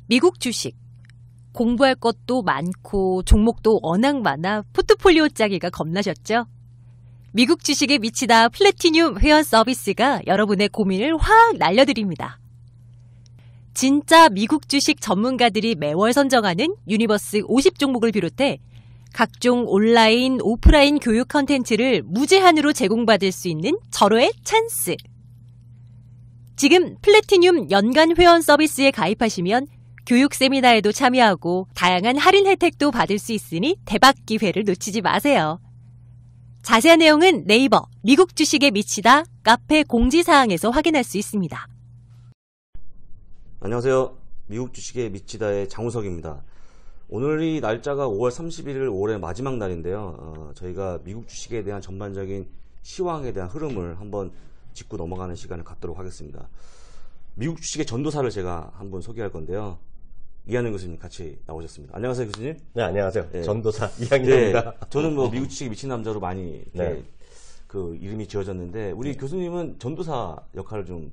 미국 주식. 공부할 것도 많고 종목도 워낙 많아 포트폴리오 짜기가 겁나셨죠? 미국 주식에 미치다 플래티늄 회원 서비스가 여러분의 고민을 확 날려드립니다. 진짜 미국 주식 전문가들이 매월 선정하는 유니버스 50종목을 비롯해 각종 온라인, 오프라인 교육 컨텐츠를 무제한으로 제공받을 수 있는 절호의 찬스. 지금 플래티늄 연간 회원 서비스에 가입하시면 교육 세미나에도 참여하고 다양한 할인 혜택도 받을 수 있으니 대박 기회를 놓치지 마세요. 자세한 내용은 네이버 미국 주식에 미치다 카페 공지사항에서 확인할 수 있습니다. 안녕하세요. 미국 주식에 미치다의 장우석입니다. 오늘이 날짜가 5월 31일 5월의 마지막 날인데요. 저희가 미국 주식에 대한 전반적인 시황에 대한 흐름을 한번 짚고 넘어가는 시간을 갖도록 하겠습니다. 미국 주식의 전도사를 제가 한번 소개할 건데요. 이한영 교수님 같이 나오셨습니다. 안녕하세요, 교수님. 네, 안녕하세요. 네. 전도사 이한영입니다. 네, 저는 뭐 미국 주식에 미친 남자로 많이 네. 그 이름이 지어졌는데 우리 교수님은 전도사 역할을 좀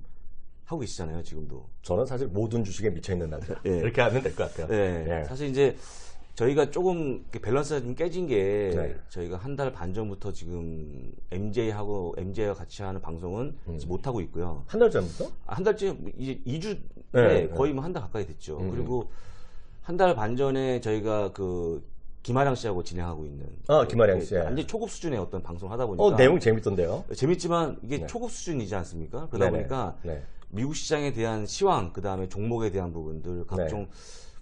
하고 계시잖아요, 지금도. 저는 사실 모든 주식에 미쳐있는 남자. 네. 이렇게 하면 될 것 같아요. 네. 네. 사실 이제 저희가 조금 밸런스가 좀 깨진 게 네. 저희가 한 달 반 전부터 지금 MJ와 같이 하는 방송은 못 하고 있고요. 한 달 전부터? 한 달째 이제 2주 네. 거의 뭐 한 달 가까이 됐죠. 그리고 한 달 반 전에 저희가 그 김아량 씨하고 진행하고 있는 김아량 씨. 완전 초급 수준의 어떤 방송을 하다 보니까 내용 재밌던데요. 재밌지만 이게 네. 초급 수준이지 않습니까? 그러다 네네. 보니까 네. 미국 시장에 대한 시황, 그 다음에 종목에 대한 부분들, 각종 네.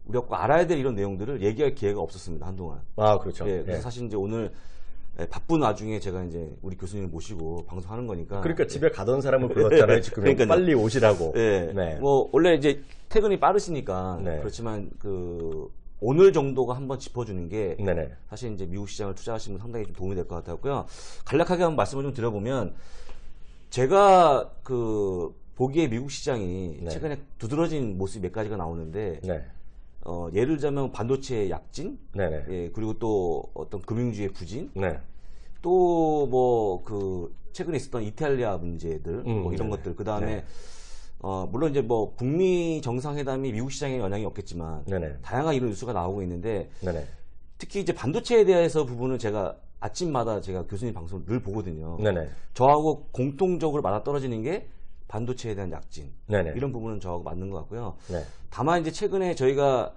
우리가 꼭 알아야 될 이런 내용들을 얘기할 기회가 없었습니다, 한동안. 그렇죠. 예, 그래서 네. 사실 이제 오늘 바쁜 와중에 제가 이제 우리 교수님을 모시고 방송하는 거니까. 그러니까 집에 가던 사람을 불렀잖아요, 지금. 그러니까요. 빨리 오시라고. 예. 네. 뭐, 원래 이제 퇴근이 빠르시니까. 네. 그렇지만 오늘 정도가 한번 짚어주는 게. 네네. 사실 이제 미국 시장을 투자하시면 상당히 좀 도움이 될 것 같았고요. 간략하게 한번 말씀을 좀 드려보면, 제가 보기에 미국 시장이 네. 최근에 두드러진 모습이 몇 가지가 나오는데, 네. 예를 들자면 반도체의 약진, 네네. 예, 그리고 또 어떤 금융주의 부진, 네. 또 뭐 최근에 있었던 이탈리아 문제들, 뭐 이런 네네. 것들, 그 다음에 네. 물론 이제 뭐 북미 정상회담이 미국 시장에 영향이 없겠지만, 네네. 다양한 이런 뉴스가 나오고 있는데, 네네. 특히 이제 반도체에 대해서 부분은 제가 아침마다 제가 교수님 방송을 늘 보거든요. 네네. 저하고 공통적으로 맞아떨어지는 게 반도체에 대한 약진. 네네. 이런 부분은 저하고 맞는 것 같고요. 네. 다만 이제 최근에 저희가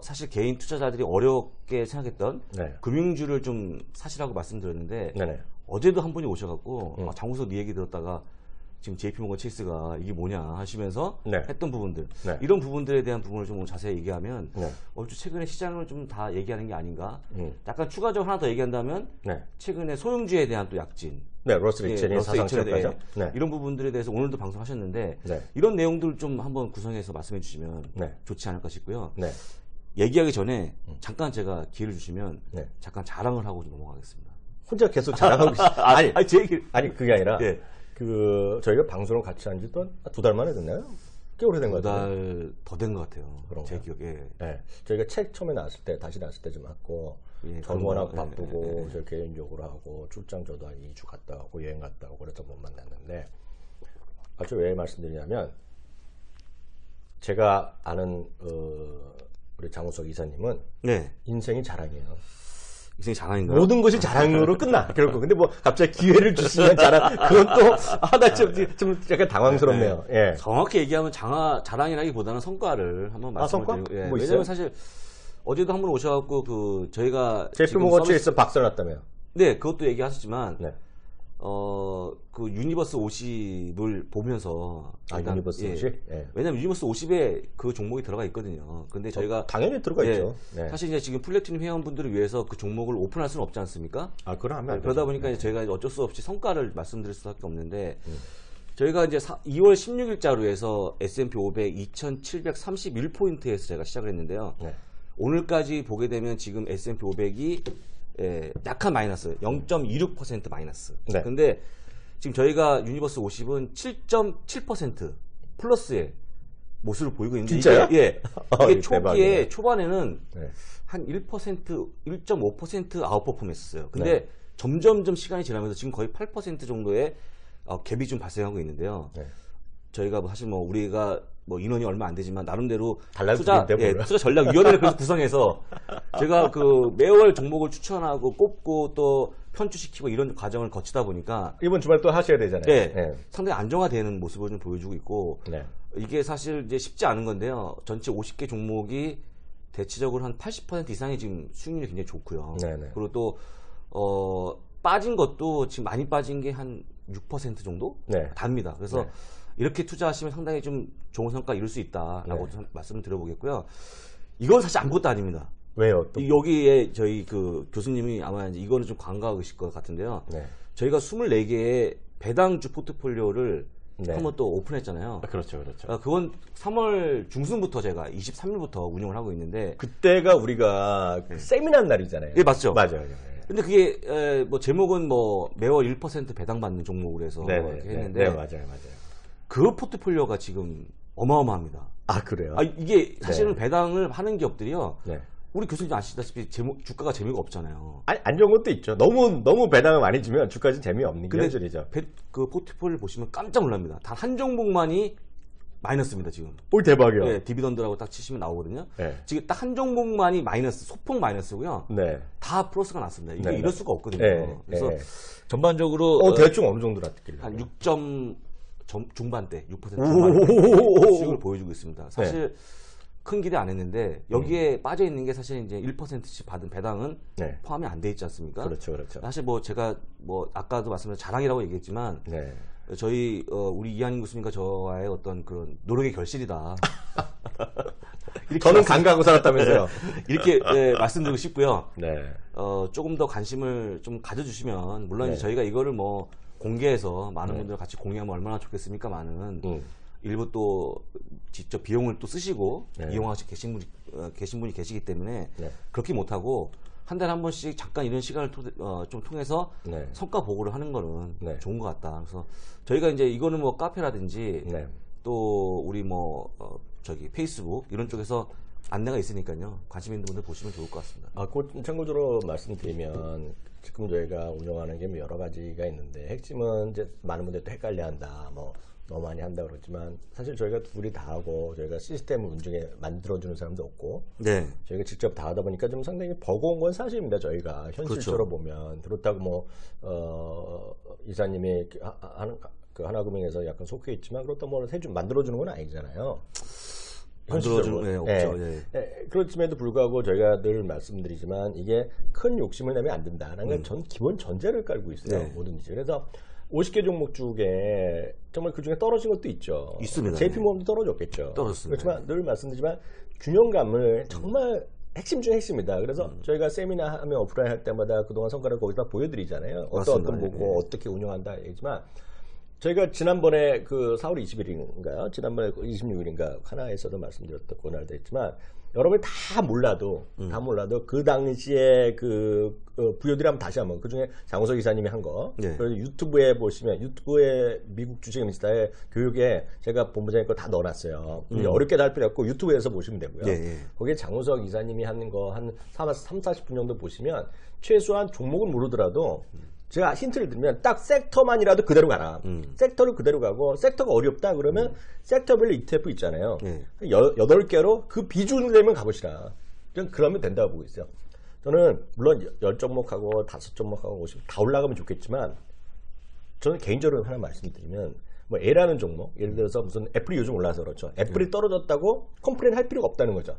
사실 개인 투자자들이 어렵게 생각했던 네. 금융주를 좀 사시라고 말씀드렸는데 네네. 어제도 한 분이 오셔갖고 장우석 네 얘기 들었다가 지금 JP모건 체이스가 이게 뭐냐 하시면서 네. 했던 부분들, 네. 이런 부분들에 대한 부분을 좀 자세히 얘기하면 네. 얼추 최근에 시장을 좀 다 얘기하는 게 아닌가. 약간 추가적으로 하나 더 얘기한다면 네. 최근에 소형주에 대한 또 약진, 네. 러셀 2000이 사상체까지. 네. 이런 부분들에 대해서 오늘도 방송하셨는데 네. 이런 내용들 좀 한번 구성해서 말씀해 주시면 네. 좋지 않을까 싶고요. 네. 얘기하기 전에 잠깐 제가 기회를 주시면 네. 잠깐 자랑을 하고 좀 넘어가겠습니다. 혼자 계속 자랑하고 있어요. 제 얘기. 아니, 그게 아니라, 예. 저희가 방송을 같이 한 지 또 2달 만에 됐나요? 꽤 오래된 것 같아요. 2달 더 된 것 같아요. 그런가요? 제 기억에. 네. 저희가 책 처음에 나왔을 때, 다시 나왔을 때 좀 왔고, 예, 전 워낙 그런 거, 바쁘고, 저 개인적으로 하고, 출장 저도 한 2주 갔다 오고, 여행 갔다 오고, 그래서 못 만났는데, 저 왜 말씀드리냐면, 제가 아는, 우리 장우석 이사님은, 네. 인생이 자랑이에요. 인생이 자랑인가요? 모든 것이 자랑으로 끝나, 결국. 근데 뭐, 갑자기 기회를 주시면 자랑, 그건 또, 나 좀 약간 당황스럽네요. 예. 정확히 얘기하면 자랑이라기보다는 성과를 한번 성과? 말씀드리고. 예. 뭐 있어요? 왜냐면 사실 어제도 한 분 오셔갖고 저희가 JP모건 체이스 박살났다며요. 네, 그것도 얘기하셨지만 네. 유니버스 50을 보면서 유니버스 50? 예. 왜냐면 유니버스 50에 그 종목이 들어가 있거든요. 근데 저희가 당연히 들어가 있죠. 네. 사실 이제 지금 플래티늄 회원분들을 위해서 그 종목을 오픈할 수는 없지 않습니까? 그럼 하면 안 그러다 되죠. 보니까 이제 저희가 어쩔 수 없이 성과를 말씀드릴 수밖에 없는데 저희가 이제 2월 16일자로 해서 S&P 500 2731포인트에서 제가 시작을 했는데요. 네. 오늘까지 보게 되면 지금 S&P 500이 약한 마이너스 0.26% 마이너스. 네. 근데 지금 저희가 유니버스 50은 7.7% 플러스의 모습을 보이고 있는데 진짜요? 이게 초기에 대박이네. 초반에는 네. 한 1%, 1.5% 아웃퍼폼했었어요. 근데 네. 점점점 시간이 지나면서 지금 거의 8% 정도의 갭이 좀 발생하고 있는데요. 네. 저희가 사실 우리가 뭐 인원이 얼마 안 되지만 나름대로 달라질 텐데 투자 전략위원회를 그래서 구성해서 제가 그 매월 종목을 추천하고 꼽고 또 편주시키고 이런 과정을 거치다 보니까 이번 주말 또 하셔야 되잖아요. 네, 네. 상당히 안정화되는 모습을 좀 보여주고 있고 네. 이게 사실 이제 쉽지 않은 건데요. 전체 50개 종목이 대체적으로 한 80% 이상이 지금 수익률이 굉장히 좋고요. 네네. 그리고 또 빠진 것도 지금 많이 빠진 게 한 6% 정도 네. 답니다. 그래서 네. 이렇게 투자하시면 상당히 좀 좋은 성과 이룰 수 있다라고 네. 말씀을 드려보겠고요. 이건 사실 아무것도 아닙니다. 왜요? 또? 여기에 저희 그 교수님이 아마 이제 이거는 좀 간과하실 것 같은데요. 네. 저희가 24개의 배당주 포트폴리오를 네. 한번 또 오픈했잖아요. 그렇죠, 그렇죠. 그건 3월 중순부터 제가 23일부터 운영을 하고 있는데 그때가 우리가 그 세미나 날이잖아요. 예, 맞죠. 맞아요. 근데 그게 뭐 제목은 뭐 매월 1% 배당받는 종목으로 해서 이렇게 했는데 네, 맞아요. 그 포트폴리오가 지금 어마어마합니다. 아, 그래요? 이게 사실은 배당을 하는 기업들이요. 네. 우리 교수님 아시다시피 주가가 재미가 없잖아요. 아니, 안 좋은 것도 있죠. 너무 배당을 많이 주면 주까지 재미없는 게 근데 현실이죠. 그 포트폴리오를 보시면 깜짝 놀랍니다. 단 한 종목만이 마이너스입니다, 지금. 오, 대박이요. 네, 디비던드라고 딱 치시면 나오거든요. 네. 지금 딱 한 종목만이 마이너스, 소폭 마이너스고요. 네. 다 플러스가 났습니다. 이게 네, 이럴 네. 수가 없거든요. 네, 그래서 네. 전반적으로 대충 어느 정도 났길래? 한 6점 중반대, 6% 중반대 수익을 보여주고 있습니다. 사실 큰 기대 안 했는데 여기에 빠져 있는 게 사실 이제 1%씩 받은 배당은 네. 포함이 안 돼 있지 않습니까? 그렇죠. 사실 뭐 제가 뭐 아까도 말씀드린 자랑이라고 얘기했지만 네. 저희 우리 이한인 교수님과 저와의 어떤 그런 노력의 결실이다. 저는 강가하고 살았다면서요. 이렇게 말씀드리고 싶고요. 네. 조금 더 관심을 좀 가져주시면 물론 네. 이제 저희가 이거를 뭐 공개해서 많은 분들 같이 공유하면 얼마나 좋겠습니까만은 일부 또 직접 비용을 또 쓰시고 네. 이용하시 계신 분이 계시기 때문에 네. 그렇게 못하고 한 달에 한 번씩 잠깐 이런 시간을 좀 통해서 네. 성과 보고를 하는 거는 네. 좋은 것 같다. 그래서 저희가 이제 이거는 뭐 카페라든지 네. 또 우리 뭐 저기 페이스북 이런 쪽에서 안내가 있으니까요. 관심 있는 분들 보시면 좋을 것 같습니다. 참고적으로 말씀드리면 지금 저희가 운영하는 게 여러 가지가 있는데 핵심은 이제 많은 분들이 또 헷갈려한다. 뭐 너무 많이 한다 그러지만 사실 저희가 둘이 다 하고 저희가 시스템을 운영에 만들어주는 사람도 없고 네. 저희가 직접 다 하다 보니까 좀 상당히 버거운 건 사실입니다. 저희가 현실적으로 그렇죠. 보면 그렇다고 뭐 이사님이 그 하나금융에서 약간 속해 있지만 그렇다고 뭐 해준 만들어주는 건 아니잖아요. 만들어주는 게 없죠. 네. 그렇음에도 불구하고 저희가 늘 말씀드리지만 이게 큰 욕심을 내면 안 된다는 건 전 기본 전제를 깔고 있어요. 네. 뭐든지. 그래서 50개 종목 중에 정말 그 중에 떨어진 것도 있죠. 있습니다. JP모험도 떨어졌겠죠. 떨어졌습니다. 그렇지만 늘 말씀드리지만 균형감을 정말 핵심 중에 핵심이다. 그래서 저희가 세미나 하면 오프라인 할 때마다 그동안 성과를 거기다 보여드리잖아요. 어떤 보고 어떻게 운영한다 얘기지만 저희가 지난번에 그 4월 20일인가요? 지난번에 26일인가 하나에서도 말씀드렸던 그날도 했지만 여러분이 다 몰라도 그 당시에 그 부여들이 한번 다시 한번 그 중에 장우석 이사님이 한 거 유튜브에 보시면 유튜브에 미국 주식 인스타에 교육에 제가 본부장님 거 다 넣어놨어요. 어렵게 할 필요 없고 유튜브에서 보시면 되고요. 거기에 장우석 이사님이 하는 거 한 30-40분 정도 보시면 최소한 종목은 모르더라도 제가 힌트를 드리면 딱 섹터만이라도 그대로 가라. 섹터를 그대로 가고 섹터가 어렵다 그러면 섹터별 ETF 있잖아요. 8개로 그 비중을 내면 가보시라. 그러면 된다고 보고 있어요. 저는 물론 10종목하고 5종목하고 50 다 올라가면 좋겠지만 저는 개인적으로 하나 말씀드리면 뭐 A라는 종목 예를 들어서 무슨 애플이 요즘 올라서 그렇죠. 애플이 떨어졌다고 컴플레인 할 필요가 없다는 거죠.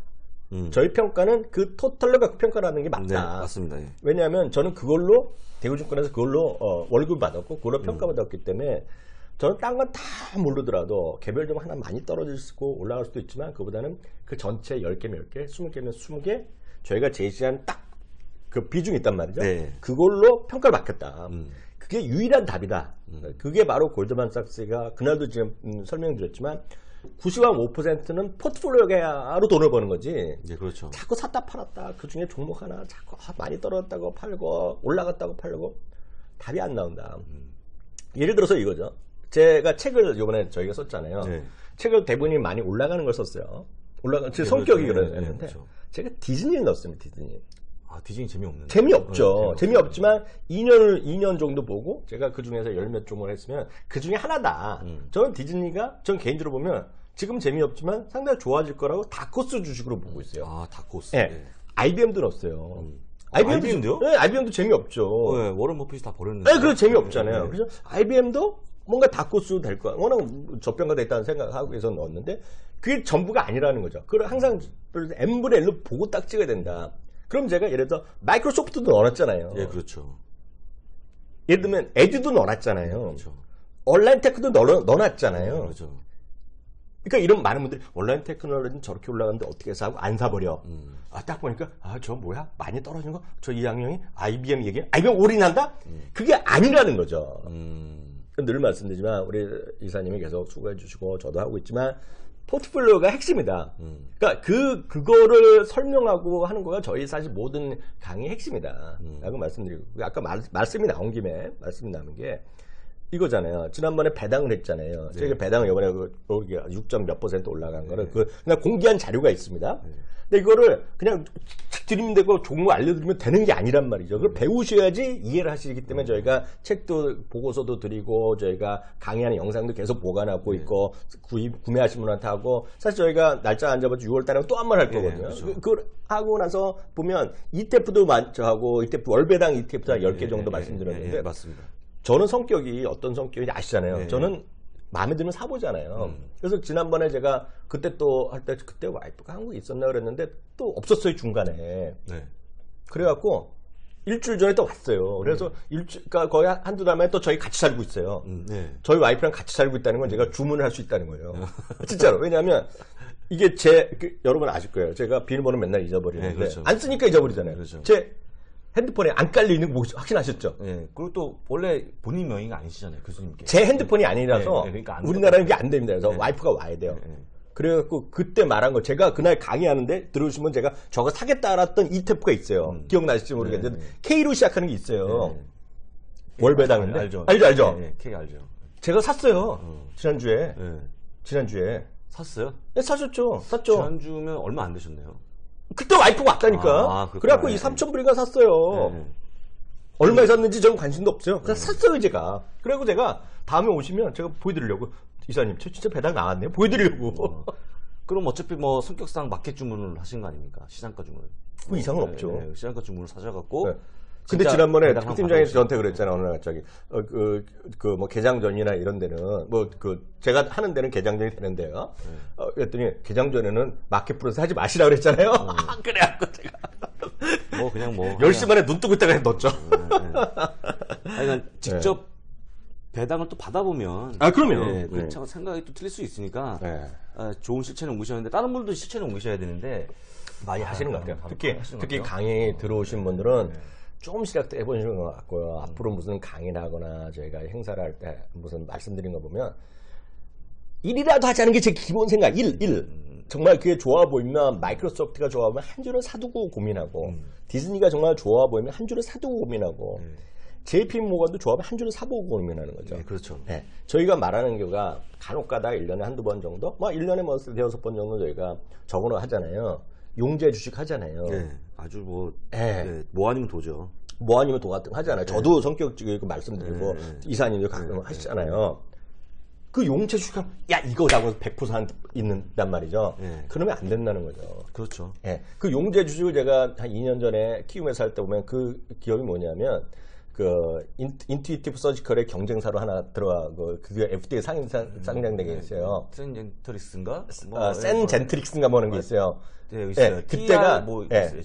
저희 평가는 그 토탈로 갖고 평가를 하는 게 맞다. 네, 맞습니다. 왜냐하면 저는 그걸로 대우증권에서 그걸로 월급 받았고 그걸로 평가받았기 때문에 저는 딴 건 다 모르더라도 개별적으로 하나 많이 떨어질 수 있고 올라갈 수도 있지만 그보다는 그 전체 10개면 10개, 20개면 20개 저희가 제시한 딱 그 비중이 있단 말이죠. 네. 그걸로 평가를 받겠다. 그게 유일한 답이다. 그게 바로 골드만삭스가 그날도 지금 설명드렸지만 90.5%는 포트폴리오로 돈을 버는 거지. 네, 그렇죠. 자꾸 샀다 팔았다. 그 중에 종목 하나 자꾸 많이 떨어졌다고 팔고 올라갔다고 팔고 답이 안 나온다. 예를 들어서 이거죠. 제가 책을 이번에 저희가 썼잖아요. 네. 책을 대부분이 많이 올라가는 걸 썼어요. 제 성격이 그랬는데 그렇죠. 제가 디즈니를 넣었습니다. 디즈니. 디즈니 재미없는데. 재미없죠. 재미없지만 2년 정도 보고 제가 그 중에서 10몇 종목을 했으면 그 중에 하나다. 저는 디즈니가 전 개인적으로 보면 지금 재미없지만 상당히 좋아질 거라고 다코스 주식으로 보고 있어요. 아, 다코스. 네. 네. IBM도 넣었어요. IBM도요? 네, IBM도 재미없죠. 네, 워런 버핏이 다 버렸는데. 네, 그래 재미없잖아요. 네. 그래서 IBM도 뭔가 다코스 될 거야. 워낙 저평가돼 있다는 생각하고 해서 넣었는데 그게 전부가 아니라는 거죠. 그걸 항상 n분의 1로 보고 딱 찍어야 된다. 그럼 제가 예를 들어 마이크로소프트도 넣어놨잖아요. 예, 그렇죠. 예를 들면 에듀도 넣어놨잖아요. 그렇죠. 온라인 테크도 넣어놨잖아요. 그렇죠. 그러니까 이런 많은 분들이 온라인 테크놀로지는 저렇게 올라가는데 어떻게 해서 하고 안 사버려. 아, 딱 보니까 저 뭐야? 많이 떨어진 거? 저 이양형이 IBM 얘기해? IBM 올인한다? 그게 아니라는 거죠. 늘 말씀드리지만 우리 이사님이 계속 수고해 주시고 저도 하고 있지만 포트폴리오가 핵심이다. 그러니까 그거를 설명하고 하는 거가 저희 사실 모든 강의의 핵심이다. 라고 말씀드리고 아까 말씀이 나온 김에 말씀이 나온 게 이거잖아요. 지난번에 배당을 했잖아요. 네. 저희가 배당을 이번에 6점 몇 % 올라간 거를 그냥 공개한 자료가 있습니다. 근데 이거를 그냥 드리면 되고 종목 알려드리면 되는 게 아니란 말이죠. 그걸 배우셔야지 이해를 하시기 때문에 저희가 책도 보고서도 드리고 저희가 강의하는 영상도 계속 보관하고 있고 구매하신 분한테 하고 사실 저희가 날짜 안 잡아서 6월 달에 또 한 번 할 거거든요. 그렇죠. 그걸 하고 나서 보면 ETF도 하고 ETF 월배당 ETF도 한 10개 정도 말씀드렸는데 맞습니다. 저는 성격이 어떤 성격인지 아시잖아요. 네. 저는 마음에 들면 사보잖아요. 그래서 지난번에 제가 그때 또 할 때 그때 와이프가 한국에 있었나 그랬는데 또 없었어요 중간에. 네. 그래갖고 일주일 전에 또 왔어요. 그래서 그러니까 거의 한두 달 만에 또 저희 같이 살고 있어요. 네. 저희 와이프랑 같이 살고 있다는 건 제가 주문을 할 수 있다는 거예요. 진짜로. 왜냐하면 이게 여러분 아실 거예요. 제가 비밀번호 맨날 잊어버리는데 네, 그렇죠. 안 쓰니까 잊어버리잖아요. 그렇죠. 제 핸드폰에 안 깔려 있는 거 확인하셨죠? 네. 그리고 또 원래 본인 명의가 아니시잖아요, 교수님께. 제 핸드폰이 아니라서 그러니까 우리나라는 이게 안 됩니다. 그래서 와이프가 와야 돼요. 그래갖고 그때 말한 거 제가 그날 강의하는데 들어오시면 제가 저거 사겠다 알았던 ETF가 있어요. 기억나실지 모르겠는데 K로 시작하는 게 있어요. 월배당인데 알죠. 알죠. 네, K 알죠. 제가 샀어요. 지난주에 샀어요? 네, 샀죠. 지난주면 얼마 안 되셨네요. 그때 와이프가 왔다니까. 그래갖고 2,3,000불인가 샀어요. 얼마에 샀는지 저는 관심도 없어요. 그냥 샀어요, 제가. 그리고 제가 다음에 오시면 제가 보여드리려고. 이사님, 저 진짜 배당 나왔네요. 보여드리려고. 그럼 어차피 뭐 성격상 마켓 주문을 하신 거 아닙니까? 시장가 주문을. 그 이상은 없죠. 네, 시장가 주문을 사셔갖고. 네. 근데 지난번에 팀장이 저한테 그랬잖아요. 어느 날 갑자기. 뭐 개장전이나 이런 데는, 제가 하는 데는 개장전이 되는데요. 그랬더니 개장전에는 마켓플러스 하지 마시라 그랬잖아요. 그래갖고 제가. 열시 만에 눈 뜨고 있다가 넣었죠. 그러니까 직접 배당을 또 받아보면. 그럼요. 그 생각이 또 틀릴 수 있으니까. 좋은 실체는 옮기셨는데, 다른 분들도 실체는 옮기셔야 되는데. 많이 하시는 것 같아요. 특히 강의 들어오신 분들은 조금씩 해보시는 것 같고요. 앞으로 무슨 강의를 하거나 저희가 행사를 할 때 무슨 말씀드린 거 보면 일이라도 하자는 게 제 기본 생각. 정말 그게 좋아 보이면 마이크로소프트가 좋아 보이면 한 줄을 사두고 고민하고 디즈니가 정말 좋아 보이면 한 줄을 사두고 고민하고 JP 모건도 좋아하면 한 줄을 사보고 고민하는 거죠. 네, 그렇죠. 네. 저희가 말하는 경우가 간혹 가다가 1년에 한두 번 정도? 1년에 5번 정도 저희가 적어놓 하잖아요. 용재 주식 하잖아요. 네, 아주 뭐 아니면 도죠. 뭐 아니면 도 같은 거 하잖아요. 저도 성격적이고 말씀드리고 이사님도 가끔 하시잖아요. 그 용재 주식 야 이거라고 100% 있는단 말이죠. 그러면 안 된다는 거죠. 그렇죠. 네. 그 용재 주식을 제가 한 2년 전에 키움에서 할 때 보면 그 기업이 뭐냐면 인투이티브 서지컬의 경쟁사로 하나 들어가고 그게 FDA 상장된 게 있어요. 센젠트릭스인가? 센젠트릭스인가 뭐 하는 게 있어요. 네, 있어요. 그때가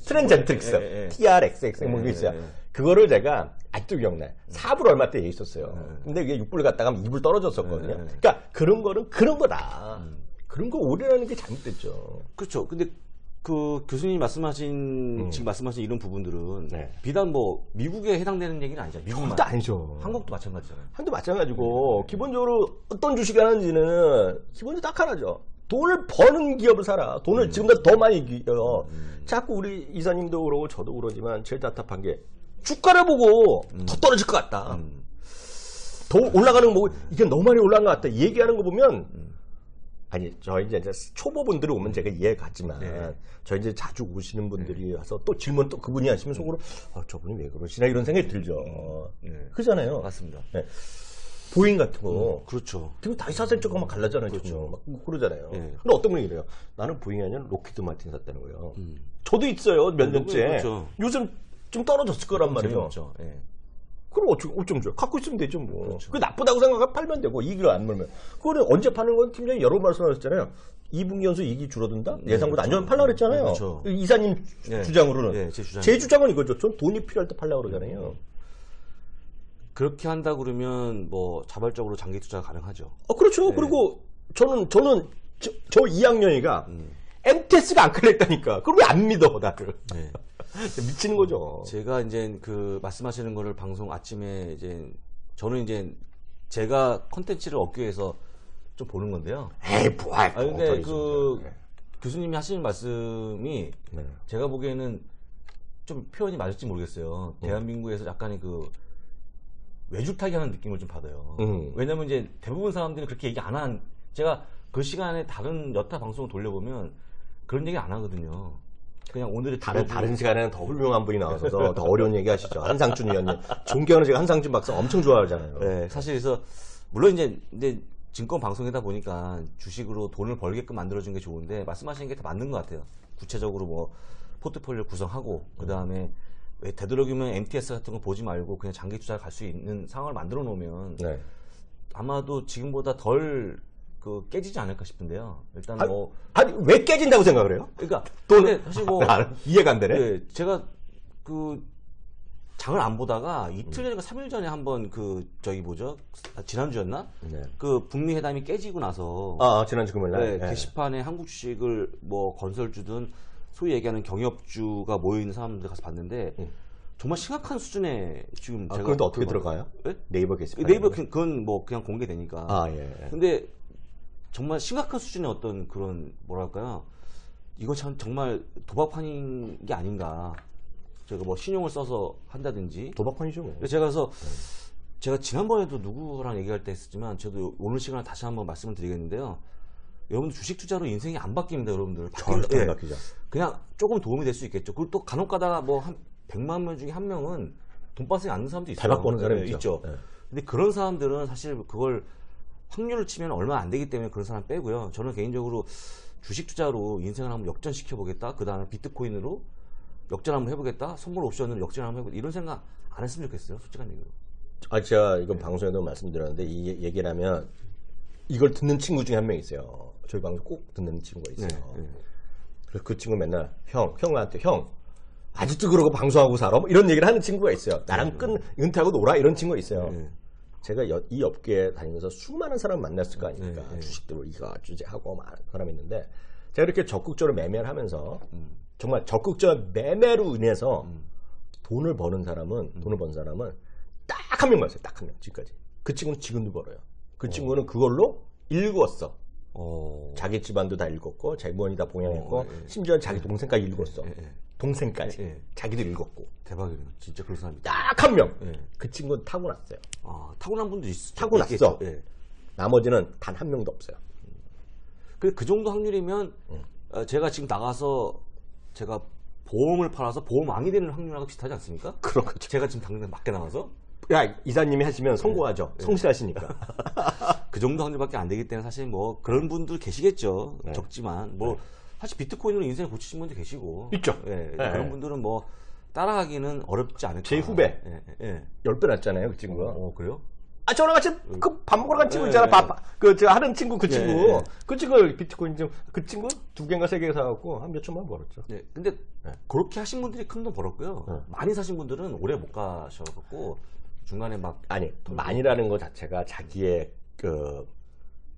트렌젠트릭스, TRXX 뭐 있어요. 그거를 제가 아직도 기억나요. 4불 얼마 때 있었어요. 근데 이게 6불 갔다가 2불 떨어졌었거든요. 그러니까 그런 거는 그런 거다. 그런 거 오래라는 게 잘못됐죠. 그렇죠. 근데 그 교수님이 말씀하신 지금 말씀하신 이런 부분들은 비단 뭐 미국에 해당되는 얘기는 아니잖아요. 미국만 아니죠. 한국도 마찬가지잖아요. 한국도 마찬가지고 기본적으로 어떤 주식이 하는지는 기본적으로 딱 하나죠. 돈을 버는 기업을 사라. 돈을 지금보다 더 많이 이겨요. 자꾸 우리 이사님도 그러고 저도 그러지만 제일 답답한 게 주가를 보고 더 떨어질 것 같다. 더 올라가는 거 이게 너무 많이 올라간 것 같다. 얘기하는 거 보면 아니 저희 이제 초보분들이 오면 제가 이해가 갔지만 저희 이제 자주 오시는 분들이 와서 또 질문 또 그분이 하시면 속으로 저분이 왜 그러시나 이런 생각이 들죠. 그러잖아요. 맞습니다. 보잉 같은 거. 그렇죠. 지금 다시 사실 조금 막 갈라잖아요. 그렇죠. 막 그러잖아요. 예. 근데 어떤 분이 그래요. 나는 보잉이 아니라 로키드 마틴 샀다는 거예요. 저도 있어요. 몇 년째. 그렇죠. 요즘 좀 떨어졌을 거란 말이에요. 재미없죠. 예. 그럼 어쩜 좋아. 갖고 있으면 되죠, 뭐. 그렇죠. 그 나쁘다고 생각하면 팔면 되고, 이익을 안 물면. 그거는 언제 파는 건 팀장이 여러 번 말씀하셨잖아요. 2분기 연속 이익이 줄어든다? 예상보다 그렇죠. 안좋으면 팔라 그랬잖아요. 그렇죠. 이사님 예. 주장으로는. 예, 제 주장이죠. 제 주장은 이거죠. 전 돈이 필요할 때 팔라 그러잖아요. 그렇게 한다 그러면 뭐 자발적으로 장기 투자가 가능하죠. 그렇죠. 네. 그리고 저는 저 2학년이가 MTS가 안 깔렸다니까. 그걸 왜 안 믿어, 나를. 네. 미치는 거죠. 제가 이제 그 말씀하시는 거를 방송 아침에 이제 저는 이제 제가 컨텐츠를 얻기 위해서 좀 보는 건데요. 에이, 뭐야. 근데 그 교수님이 하시는 말씀이 네. 제가 보기에는 좀 표현이 맞을지 모르겠어요. 대한민국에서 약간의 그 외줄타기 하는 느낌을 좀 받아요. 왜냐면 이제 대부분 사람들이 그렇게 얘기 안 한, 제가 그 시간에 다른 여타 방송을 돌려보면 그런 얘기 안 하거든요. 그냥 오늘의 다른 시간에는 더 훌륭한 분이 나와서 더 어려운 얘기 하시죠. 한상준 의원님. 존경하는 제가 한상준 박사 엄청 좋아하잖아요. 네, 사실 그래서 물론 이제 증권 방송이다 보니까 주식으로 돈을 벌게끔 만들어준 게 좋은데 말씀하시는 게 다 맞는 것 같아요. 구체적으로 뭐 포트폴리오 구성하고 그 다음에 왜 되도록이면 MTS 같은 거 보지 말고 그냥 장기 투자 갈 수 있는 상황을 만들어 놓으면 네. 아마도 지금보다 덜 그 깨지지 않을까 싶은데요. 일단 뭐 아니 왜 깨진다고 생각을 해요? 그러니까 돈은 사실 뭐 이해가 안 되네. 네, 제가 그 장을 안 보다가 이틀 전인가 3일 전에 한번 그 저기 뭐죠? 지난주였나? 네. 그 북미 회담이 깨지고 나서 지난주 금요일날 네, 게시판에 한국 주식을 뭐 건설주든 소위 얘기하는 경협주가 모여 있는 사람들 가서 봤는데 정말 심각한 수준의 지금 제가 그런데 어떻게 들어가요? 네? 네이버 게시판. 네이버 그건 뭐 그냥 공개되니까. 예. 근데 정말 심각한 수준의 어떤 그런 뭐랄까요? 이거 참 정말 도박판인 게 아닌가. 제가 뭐 신용을 써서 한다든지. 도박판이죠. 뭐. 제가 그래서 제가 지난번에도 누구랑 얘기할 때 했었지만 저도 오늘 시간에 다시 한번 말씀을 드리겠는데요. 여러분들 주식 투자로 인생이 안 바뀝니다, 여러분들. 절대 안 바뀌죠. 그냥 조금 도움이 될 수 있겠죠. 그리고 또 간혹 가다가 뭐 한 100만 명 중에 한 명은 돈바스에 앉는 사람도 있어요. 대박 버는 사람이 있죠. 네. 근데 그런 사람들은 사실 그걸 확률을 치면 얼마 안 되기 때문에 그런 사람 빼고요. 저는 개인적으로 주식 투자로 인생을 한번 역전시켜 보겠다. 그 다음에 비트코인으로 역전 한번 해보겠다. 선물 옵션으로 역전 한번 해보겠다. 이런 생각 안 했으면 좋겠어요. 솔직한 얘기로. 제가 이건 방송에도 말씀드렸는데 이 얘기를 하면 이걸 듣는 친구 중에 한 명 있어요. 저희 방송 꼭 듣는 친구가 있어요. 네. 그래서 그 친구 맨날 형한테 아직도 그러고 방송하고 살아? 뭐 이런 얘기를 하는 친구가 있어요. 나랑 은퇴하고 놀아? 이런 친구가 있어요. 제가 이 업계에 다니면서 수많은 사람 만났을 거 아닙니까? 주식들을 이거 주제하고 많은 사람이 있는데 제가 이렇게 적극적으로 매매를 하면서 정말 적극적 매매로 인해서 돈을 버는 사람은 딱 한 명 봤어요. 딱 한 명 지금까지. 그 친구는 지금도 벌어요. 그 친구는 그걸로 읽었어. 자기 집안도 다 읽었고 자기 부모님 다 봉양했고 심지어 자기 동생까지 읽었어. 동생까지. 자기도 읽었고. 대박이네요. 진짜 그런 사람이. 딱 한 명. 그 친구는 타고났어요. 타고난 분도 있어요. 타고났어. 나머지는 단 한 명도 없어요. 그 정도 확률이면 제가 지금 나가서 제가 보험을 팔아서 보험왕이 되는 확률하고 비슷하지 않습니까? 그렇죠. 제가 지금 당장 밖에 나가서 이사님이 하시면 성공하죠. 성실하시니까. 그 정도 확률밖에 안 되기 때문에 사실 뭐 그런 분들 계시겠죠. 적지만 뭐 사실 비트코인으로 인생을 고치신 분도 계시고 있죠. 그런 분들은 뭐 따라가기는 어렵지 않을까. 제 후배 10배 났잖아요, 그 친구가. 그래요? 저랑 같이 그 밥 먹으러 간 친구 있잖아. 제가 하는 친구 그 친구. 그 친구 비트코인 그 친구 2개인가 3개 사갖고 한 몇 천만 벌었죠. 근데 그렇게 하신 분들이 큰 돈 벌었고요. 많이 사신 분들은 오래 못 가셔갖고 중간에 막 많이라는 거 자체가 자기의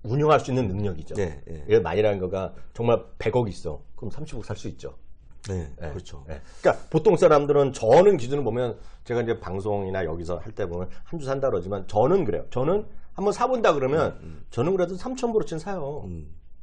운영할 수 있는 능력이죠. 많이라는 거가 정말 100억 있어. 그럼 30억 살 수 있죠. 그렇죠. 그러니까 보통 사람들은 저는 기준을 보면 제가 이제 방송이나 여기서 할 때 보면 한 주 산다 그러지만 저는 그래요. 저는 한번 사본다 그러면 저는 그래도 3,000불어치는 사요.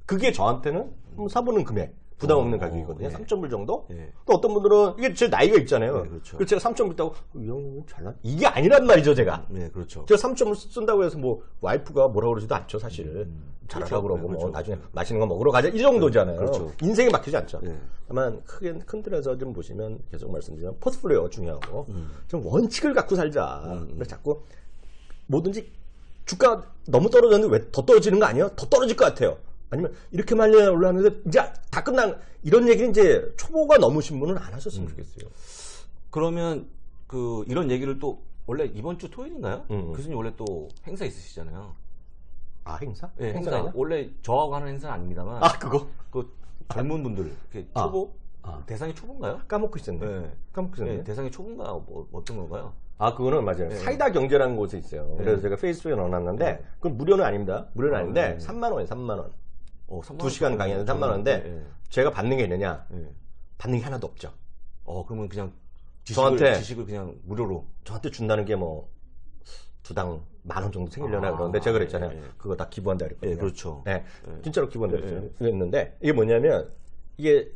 그게 저한테는 한번 사보는 금액. 부담 없는 가격이거든요. 3,000불 정도? 또 어떤 분들은 이게 제 나이가 있잖아요. 그렇죠. 그래서 제가 3,000불 있다고 이 형님은 잘나? 이게 아니란 말이죠, 제가. 그렇죠. 제가 3,000불 쓴다고 해서 뭐 와이프가 뭐라 그러지도 않죠, 사실. 잘하라고 그러고 뭐 나중에 맛있는 거 먹으러 가자 이 정도잖아요. 그렇죠. 인생에 막히지 않죠. 다만 큰 틀에서 좀 보시면 계속 말씀드리면 포트폴리오 중요하고 좀 원칙을 갖고 살자. 그래서 자꾸 뭐든지 주가 너무 떨어졌는데 왜 더 떨어지는 거 아니에요? 더 떨어질 것 같아요. 아니면 이렇게 많이 올랐는데 이제 다 끝난 이런 얘기는 이제 초보가 넘으신 분은 안 하셨으면 좋겠어요. 그러면 이런 얘기를 또 원래 이번 주 토요일인가요? 교수님 원래 또 행사 있으시잖아요. 아 행사? 네, 행사. 원래 저하고 하는 행사는 아닙니다만. 그거? 젊은 분들 초보 대상이 초보인가요? 까먹고 있었네. 네. 까먹고 있었네. 네, 대상이 초보인가 뭐 어떤 건가요? 그거는 맞아요. 네. 사이다 경제라는 곳에 있어요. 그래서 제가 페이스북에 넣어놨는데 그건 무료는 아닙니다. 무료는 아닌데 3만 원이에요. 3만 원. 2시간 강의는 3만 원인데 제가 받는 게 있느냐? 받는 게 하나도 없죠. 그러면 그냥 지식을 그냥 무료로 저한테 준다는 게 뭐 두당 10,000원 정도 생기려나 그러는데 제가 그랬잖아요. 그거 다 기부한다 그랬거든요. 그렇죠. 네, 진짜로 기부한다 그랬는데 이게 뭐냐면 이게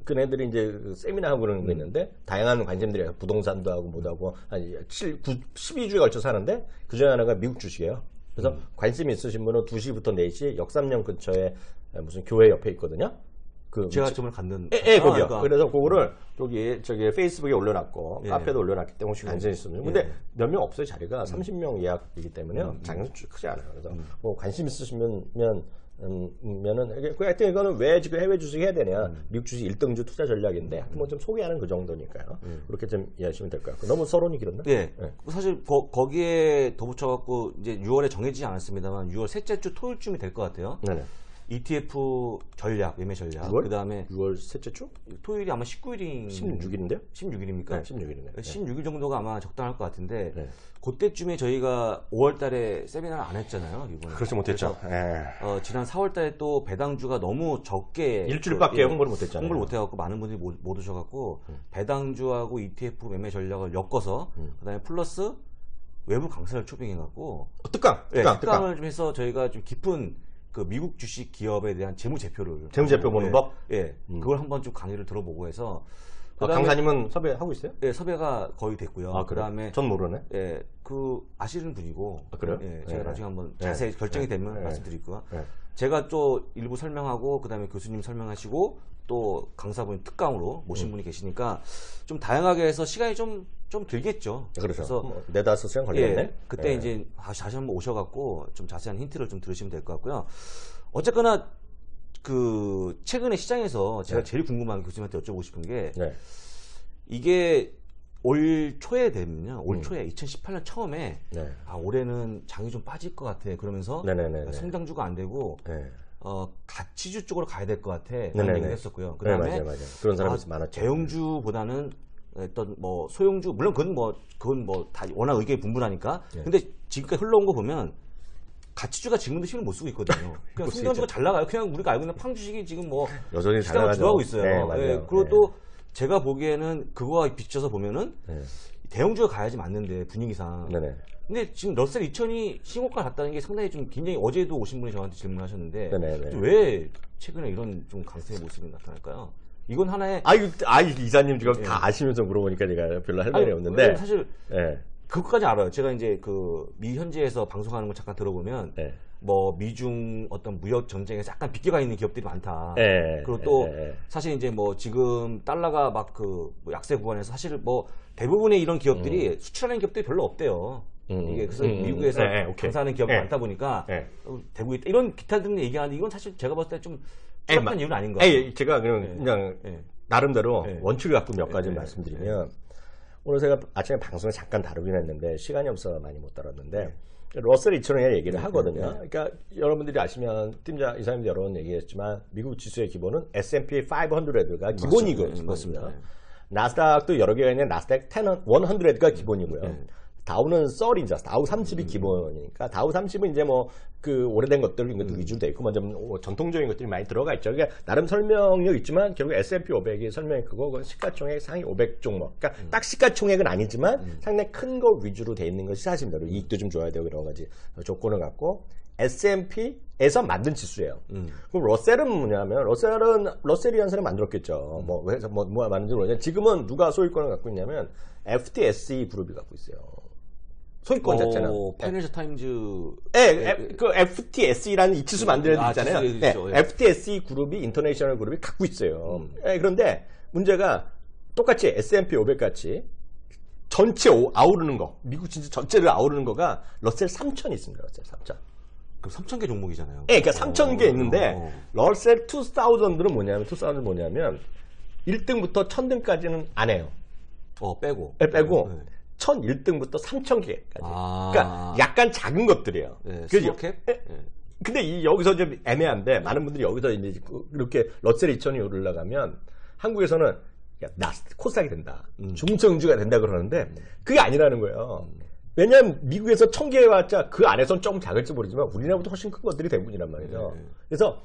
그네들이 이제 세미나 하고 그러는 거 있는데 다양한 관심들이 부동산도 하고 뭐도 하고 한 12주에 걸쳐서 하는데 그 중에 하나가 미국 주식이에요. 그래서 관심 있으신 분은 2시부터 4시 역삼역 근처에 무슨 교회 옆에 있거든요. 제가 점을 갔는. 거기요. 그러니까. 그래서 그거를 저기 페이스북에 올려놨고 카페도 올려놨기 때문에 혹시 관심 있으면. 근데 몇 명 없어요 자리가 30명 예약이기 때문에요. 장르 크지 않아요. 그래서 뭐 관심 있으시면은 하여튼 이거는 왜 지금 해외 주식 해야 되냐. 미국 주식 1등주 투자 전략인데 하여튼 뭐 좀 소개하는 그 정도니까요. 그렇게 좀 이해하시면 될 것 같고. 너무 서론이 길었나? 네. 사실 거기에 덧붙여갖고 이제 6월에 정해지지 않았습니다만 6월 셋째 주 토요일쯤이 될 것 같아요. 네네. ETF 전략, 매매 전략. 6월? 그 다음에 6월 셋째 주? 토요일이 아마 19일인. 16일인데요? 16일입니까? 네, 16일이네. 16일 정도가 아마 적당할 것 같은데, 네. 그때쯤에 저희가 5월 달에 세미나를 안 했잖아요, 이번에. 그렇지 못했죠. 지난 4월 달에 또 배당주가 너무 적게. 일주일밖에 홍보를 못했잖아요. 홍보를 못해갖고 많은 분들이 못 오셔갖고, 배당주하고 ETF 매매 전략을 엮어서, 그 다음에 플러스 외부 강사를 초빙해갖고. 특강을 좀 해서 저희가 좀 깊은 미국 주식 기업에 대한 재무제표를 보는 법? 그걸 한번 좀 강의를 들어보고 해서 강사님은 섭외하고 있어요? 네, 섭외가 거의 됐고요. 그다음에 전 모르네. 아시는 분이고. 그래요? 제가 나중에 한번 자세히 결정이 되면 말씀드리고요. 제가 또 일부 설명하고 그다음에 교수님 설명하시고 또 강사분 특강으로 모신 분이 계시니까 좀 다양하게 해서 시간이 좀 들겠죠. 그래서 4-5시간 걸리겠네. 그때 이제 다시 한번 오셔갖고 좀 자세한 힌트를 좀 들으시면 될 것 같고요. 어쨌거나 최근에 시장에서 제가 제일 궁금한 게 교수님한테 여쭤보고 싶은 게 이게 올 초에 되면요. 올 초에 2018년 처음에 올해는 장이 좀 빠질 것 같아. 그러면서 성장주가 안 되고 가치주 쪽으로 가야 될 것 같아. 그런 얘기를 했었고요. 그다음에 맞아요. 그런 사람이 많았죠. 대형주보다는 어떤 소형주 물론 그건 다 워낙 의견이 분분하니까. 근데 지금까지 흘러온 거 보면 가치주가 지금도 힘을 못 쓰고 있거든요. 그냥 성장주가 잘 나가요. 그냥 우리가 알고 있는 팡 주식이 지금 여전히 시장을 주도하고 있어요. 네, 맞아요. 그리고 또 제가 보기에는 그거와 비춰서 보면은 대형주가 가야지 맞는데 분위기상. 근데 지금 러셀 2000이 신고가 갔다는 게 상당히 좀 굉장히 어제도 오신 분이 저한테 질문하셨는데 왜 최근에 이런 좀 강세의 모습이 나타날까요? 이건 하나의 이사님 지금 다 아시면서 물어보니까 제가 별로 할 말이 없는데 사실 그것까지 알아요. 제가 이제 미 현지에서 방송하는 걸 잠깐 들어보면 미중 어떤 무역 전쟁에서 약간 빗겨가 있는 기업들이 많다. 그리고 또 사실 이제 지금 달러가 막 약세 구간에서 사실 대부분의 이런 기업들이 수출하는 기업들이 별로 없대요. 이게 그래서 미국에서 장사하는 기업이 많다 보니까 대국에 이런 기타 등등 얘기하는데 이건 사실 제가 봤을 때 좀 뚜렷한 이유는 아닌 것 같아요. 제가 그냥 나름대로 원칙을 갖고 몇 가지 말씀드리면 오늘 제가 아침에 방송에 잠깐 다루긴 했는데 시간이 없어서 많이 못 다뤘는데 러셀 2000의 얘기를 하거든요. 그러니까 여러분들이 아시면 이사님도 여러 번 얘기했지만 미국 지수의 기본은 S&P 500가 기본이거든요. 맞습니다. 나스닥도 여러 개가 있는데 나스닥 100가 기본이고요. 다우는 썰이죠. 다우 30이 기본이니까 다우 30은 이제 오래된 것들 위주로 돼 있고 먼저 전통적인 것들이 많이 들어가 있죠. 그러니까 나름 설명력 있지만 결국 S&P 500이 설명이 크고 시가총액 상위 500 종목. 그러니까 딱 시가총액은 아니지만 상당히 큰 거 위주로 돼 있는 것이 사실입니다. 이익도 좀 줘야 되고 여러 가지 조건을 갖고 S&P에서 만든 지수예요. 그럼 러셀은 뭐냐면 러셀이라는 사람이 만들었겠죠. 회사 만든지 모르겠는데 지금은 누가 소유권을 갖고 있냐면 FTSE 그룹이 갖고 있어요. 소유권 자체는. 파이낸셜 타임즈. 그 FTSE라는 이 지수 만드는 데 있잖아요. FTSE 그룹이 인터내셔널 그룹이 갖고 있어요. 그런데 문제가 똑같이 S&P 500 같이 전체 아우르는 거, 미국 진짜 전체를 아우르는 거가 러셀 3000이 있습니다. 러셀 3000. 그럼 3,000개 종목이잖아요. 네, 그러니까 3000개 있는데 러셀 2000은 뭐냐면 1등부터 1000등까지는 안 해요. 빼고. 네, 빼고 1001등부터 3000개까지. 그러니까 약간 작은 것들이에요. 네, 그죠? 스몰캡? 근데 여기서 좀 애매한데 많은 분들이 여기서 이제 이렇게 러셀 2000이 올라가면 한국에서는 코스닥이 된다. 중성주가 된다 그러는데 그게 아니라는 거예요. 왜냐하면 미국에서 1000개 해봤자 그 안에서는 조금 작을지 모르지만 우리나라보다 훨씬 큰 것들이 대부분이란 말이죠. 그래서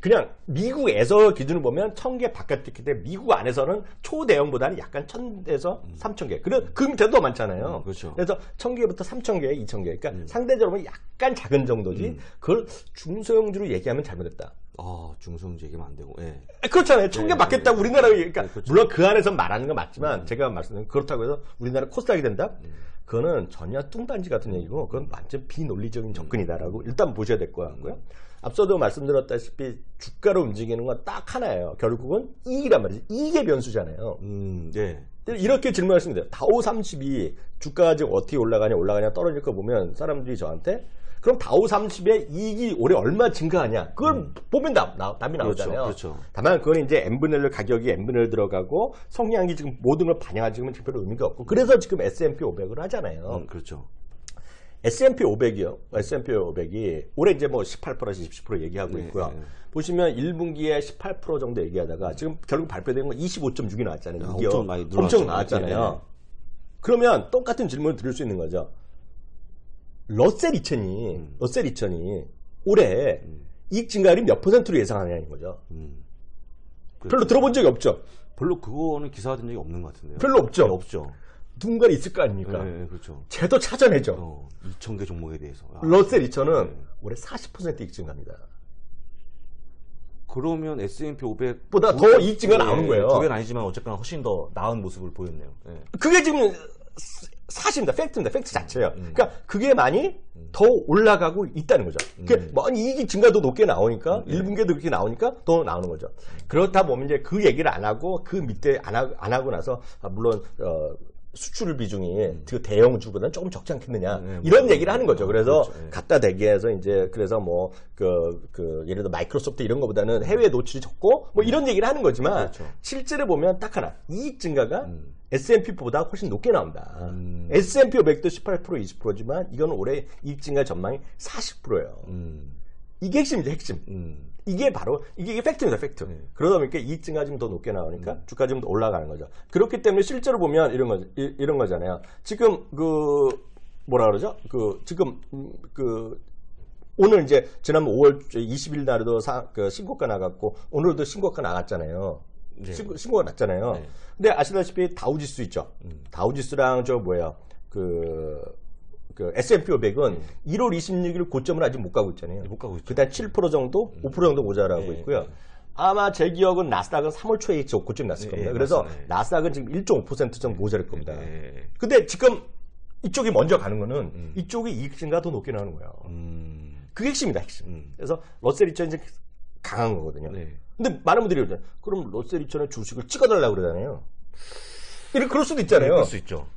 그냥 미국에서 기준을 보면 1000개 바깥에 있기 때문에 미국 안에서는 초대형보다는 약간 1000에서 3000개. 그 밑에도 더 많잖아요. 그렇죠. 그래서 1000개부터 3000개, 2000개. 그러니까 상대적으로 약간 작은 정도지. 그걸 중소형주로 얘기하면 잘못했다. 중소형주 얘기하면 안 되고. 예. 그렇잖아요. 1000개 받겠다고 우리나라 그러니까 그렇죠. 물론 그 안에서 말하는 건 맞지만 제가 말씀드린 그렇다고 해서 우리나라 코스닥이 된다? 그거는 전혀 뚱딴지 같은 얘기고 그건 완전 비논리적인 접근이다라고 일단 보셔야 될 것 같고요. 앞서도 말씀드렸다시피 주가로 움직이는 건 딱 하나예요. 결국은 이익이란 말이지. 이익의 변수잖아요. 네. 이렇게 질문하시면 돼요. 다우 32 주가가 지금 어떻게 올라가냐 떨어질 거 보면 사람들이 저한테 그럼 다우 30의 이익이 올해 얼마 증가하냐 그걸 보면 답이 나오잖아요. 그렇죠. 다만 그건 이제 n분의 1 가격이 n분의 1 들어가고 성향이 지금 모든 걸 반영하지금은 별로 의미가 없고 그래서 지금 S&P 500을 하잖아요. 그렇죠. S&P 500이요. S&P 500이 올해 이제 뭐 18%에서 20% 얘기하고 있고요. 보시면 1분기에 18% 정도 얘기하다가 지금 결국 발표된 건 25.6이 나왔잖아요. 엄청 나왔잖아요. 그러면 똑같은 질문을 드릴 수 있는 거죠. 러셀 2000이 올해 이익 증가율이 몇 %로 예상하느냐는 거죠. 별로 들어본 적이 없죠. 별로 그거는 기사화된 적이 없는 것 같은데요. 별로 없죠. 네, 없죠. 누군가 있을 거 아닙니까? 네, 그렇죠. 쟤도 찾아내죠. 2,000개 종목에 대해서. 러셀 2000은 올해 40% 이익 증가입니다. 그러면 S&P 500 보다 더 이익 증가 나오는 거예요. 2배는 아니지만 어쨌거나 훨씬 더 나은 모습을 보였네요. 네. 그게 지금 사실입니다. 팩트입니다. 팩트 자체예요. 그러니까 그게 많이 더 올라가고 있다는 거죠. 그게 많이 이익이 증가도 높게 나오니까 1분기에도 그렇게 나오니까 더 나오는 거죠. 그렇다 보면 이제 그 얘기를 안 하고 그 밑에 안 하고 나서 물론 수출 비중이 그 대형주보다는 조금 적지 않겠느냐 이런 얘기를 하는 거죠. 그래서 그렇죠. 갖다 대기해서 이제 그래서 뭐 예를 들어 마이크로소프트 이런 거보다는 해외 노출이 적고 뭐 이런 얘기를 하는 거지만 그렇죠. 실제로 보면 딱 하나 이익 증가가 S&P보다 훨씬 높게 나온다. S&P 500도 18% 20%지만 이건 올해 이익 증가 전망이 40%예요. 이게 핵심이죠, 핵심. 이게 바로 이게 팩트입니다, 팩트. 그러다 보니까 이익 증가 좀 더 높게 나오니까 주가 좀 더 올라가는 거죠. 그렇기 때문에 실제로 보면 이런 거잖아요. 지금 뭐라 그러죠? 지금 오늘 이제 지난번 5월 20일 날에도 신고가 나갔고 오늘도 신고가 나갔잖아요. 네. 신고가 났잖아요. 네. 근데 아시다시피 다우지수 있죠. 다우지수랑 S&P 500은 1월 26일 고점을 아직 못 가고 있잖아요. 못 가고 있죠. 그다음 7% 정도, 5% 정도 모자라고 있고요. 아마 제 기억은 나스닥은 3월 초에 고점이 났을 겁니다. 그래서 맞습니다. 나스닥은 지금 1.5% 정도 모자랄 겁니다. 근데 지금 이쪽이 먼저 가는 거는 이쪽이 이익 증가 더 높게 나오는 거예요. 그게 핵심이다, 핵심. 그래서 러셀 2000이 이제 강한 거거든요. 근데 많은 분들이 그러잖아요. 그럼 러셀 2000의 주식을 찍어달라고 그러잖아요. 그럴 수도 있잖아요. 그럴 수 있죠.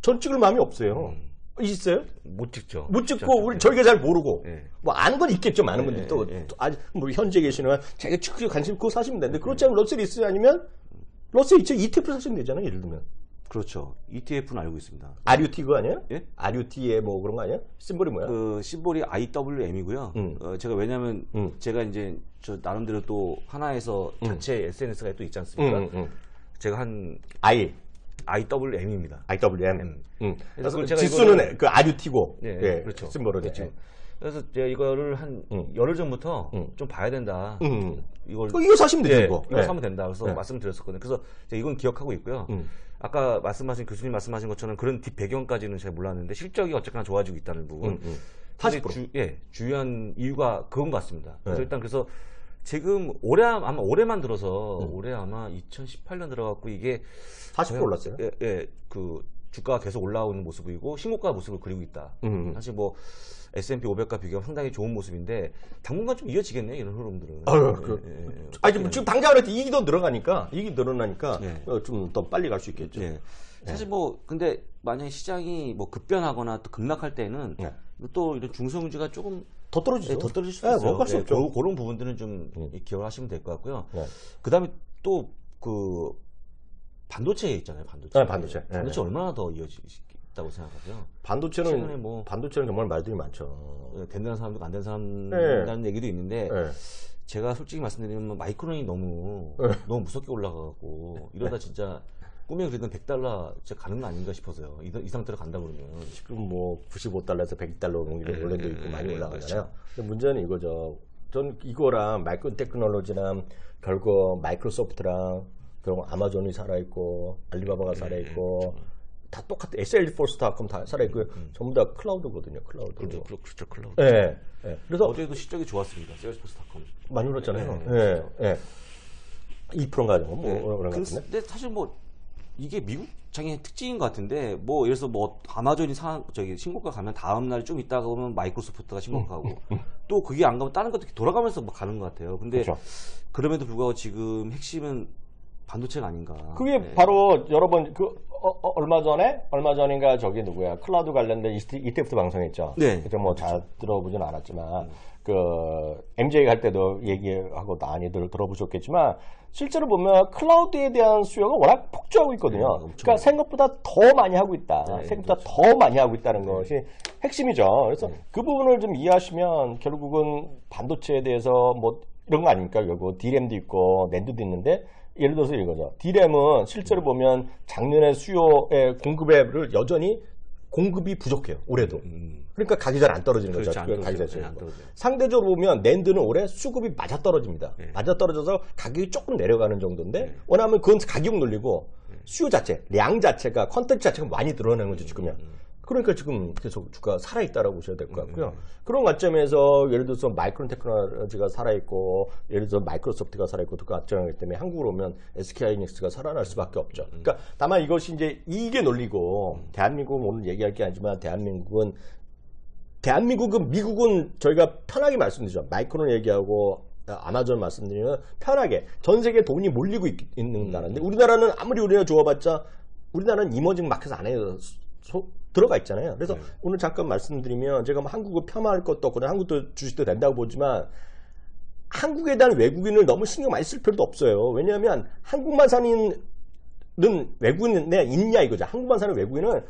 전 찍을 마음이 없어요. 있어요? 못 찍죠. 못 찍고 저희가 잘 모르고 네. 뭐 아는 건 있겠죠. 많은 분들이 또 아직 뭐 현재 계시는 자기가 측 관심 있고 사시면 되는데 그렇지 않으면 러셀이 있어요. 아니면 러셀 2000 ETF 사시면 되잖아요. 예를 들면. 그렇죠. ETF는 알고 있습니다. RUT 그거 아니에요? 예? RUT에 뭐 그런 거 아니에요? 심볼이 뭐야? 그 심볼이 IWM이고요. 제가 왜냐면 제가 이제 저 나름대로 또 하나에서 자체 SNS가 또 있지 않습니까? 제가 IWM입니다. IWM. 그래서 제가 지수는 그 RUT고. 네, 그렇죠. 심볼은 네. 그래서 제가 이거를 한 열흘 전부터 좀 봐야 된다. 이거 사시면 되죠. 이거 사면 된다. 그래서 말씀드렸었거든요. 그래서 제가 이건 기억하고 있고요. 아까 말씀하신 교수님 말씀하신 것처럼 그런 뒷 배경까지는 잘 몰랐는데 실적이 어쨌거나 좋아지고 있다는 부분. 40%. 주요한 이유가 그건 것 같습니다. 그래서 지금 아마 올해만 들어서 올해 아마 2018년 들어갔고 이게 40% 올랐어요. 그 주가가 계속 올라오는 모습이고 신고가 모습을 그리고 있다. 사실 뭐 S&P 500과 비교하면 상당히 좋은 모습인데 당분간 좀 이어지겠네요, 이런 흐름들은. 지금 당장은 이익이 더 늘어나니까 좀 더 빨리 갈 수 있겠죠. 사실 뭐 근데 만약에 시장이 뭐 급변하거나 또 급락할 때는 또 이런 중소형주가 조금 더 떨어지죠. 더 떨어질 수도 있어요. 어쩔 수 없죠. 그런 부분들은 좀 기억을 하시면 될 것 같고요. 그다음에 또 그 반도체 있잖아요. 반도체. 반도체 얼마나 더 이어지겠다고 생각하세요? 반도체는 정말 말들이 많죠. 된다는 사람도 안 되는 사람이라는 얘기도 있는데 제가 솔직히 말씀드리면 마이크론이 너무 무섭게 올라가고 이러다 진짜 꿈에 그리던 $100 진짜 가는 거 아닌가 싶어서요. 이 상태로 간다 그러면 지금 뭐 95달러에서 $100 올랜도 있고 많이 올라가잖아요. 근데 문제는 이거죠. 전 이거랑 마이크론 테크놀로지랑 결국 마이크로소프트랑 결국 아마존이 살아있고 알리바바가 살아있고 다 똑같아. SL포스트닷컴 다 살아있고요. 전부 다 클라우드거든요. 클라우드. 그렇죠. 클라우드. 네. 그래서 어제도 실적이 좋았습니다. 세일즈포스트닷컴 많이 올랐잖아요. 2%인가 정도 뭐 그런 것 같은데. 근데 사실 뭐 이게 미국 장의 특징인 것 같은데 뭐 예를 들어서 뭐 아마존이 신고가 가면 다음 날 좀 있다가 오면 마이크로소프트가 신고가고 또 그게 안 가면 다른 것도 돌아가면서 뭐 가는 것 같아요. 근데 그렇죠. 그럼에도 불구하고 지금 핵심은 반도체가 아닌가. 그게 바로 여러분 얼마 전인가 저기 누구야 클라우드 관련된 ETF 방송했죠. 그때 뭐 잘 들어보진 않았지만 그 MJ 할 때도 얘기하고 많이들 들어보셨겠지만 실제로 보면 클라우드에 대한 수요가 워낙 폭주하고 있거든요. 그러니까 생각보다 더 많이 하고 있다. 생각보다 더 많이 하고 있다는 것이 핵심이죠. 그래서 그 부분을 좀 이해하시면 결국은 반도체에 대해서 뭐 이런 거 아닙니까? 결국 D램도 있고 낸드도 있는데 예를 들어서 이거죠. D램은 실제로 보면 작년에 수요의 공급을 여전히 공급이 부족해요. 올해도. 그러니까 가격이 잘 안 떨어지는 거죠. 상대적으로 보면 낸드는 올해 수급이 맞아 떨어집니다. 맞아 떨어져서 가격이 조금 내려가는 정도인데 왜냐하면 그건 가격 놀리고 수요 자체, 량 자체가 컨텐츠 자체가 많이 늘어나는 거죠. 지금이야. 그러니까 지금 계속 주가가 살아있다라고 보셔야 될 것 같고요. 그런 관점에서 예를 들어서 마이크론 테크놀로지가 살아있고 예를 들어서 마이크로소프트가 살아있고 그 관점이기 때문에 한국으로 오면 SK하이닉스가 살아날 수밖에 없죠. 그러니까 다만 이것이 이제 이게 논리고 대한민국은 오늘 얘기할 게 아니지만 대한민국은 미국은 저희가 편하게 말씀드리죠. 마이크론 얘기하고 아마존 말씀드리면 편하게 전 세계에 돈이 몰리고 있는 나라인데 우리나라는 아무리 우리나라 좋아봤자 우리나라는 이머징 마켓 안에 들어가 있잖아요. 그래서 오늘 잠깐 말씀드리면 제가 뭐 한국을 폄하할 것도 없고 한국도 주식도 된다고 보지만 한국에 대한 외국인을 너무 신경 많이 쓸 필요도 없어요. 왜냐하면 한국만 사는 외국인은 내가 있냐 이거죠. 한국만 사는 외국인은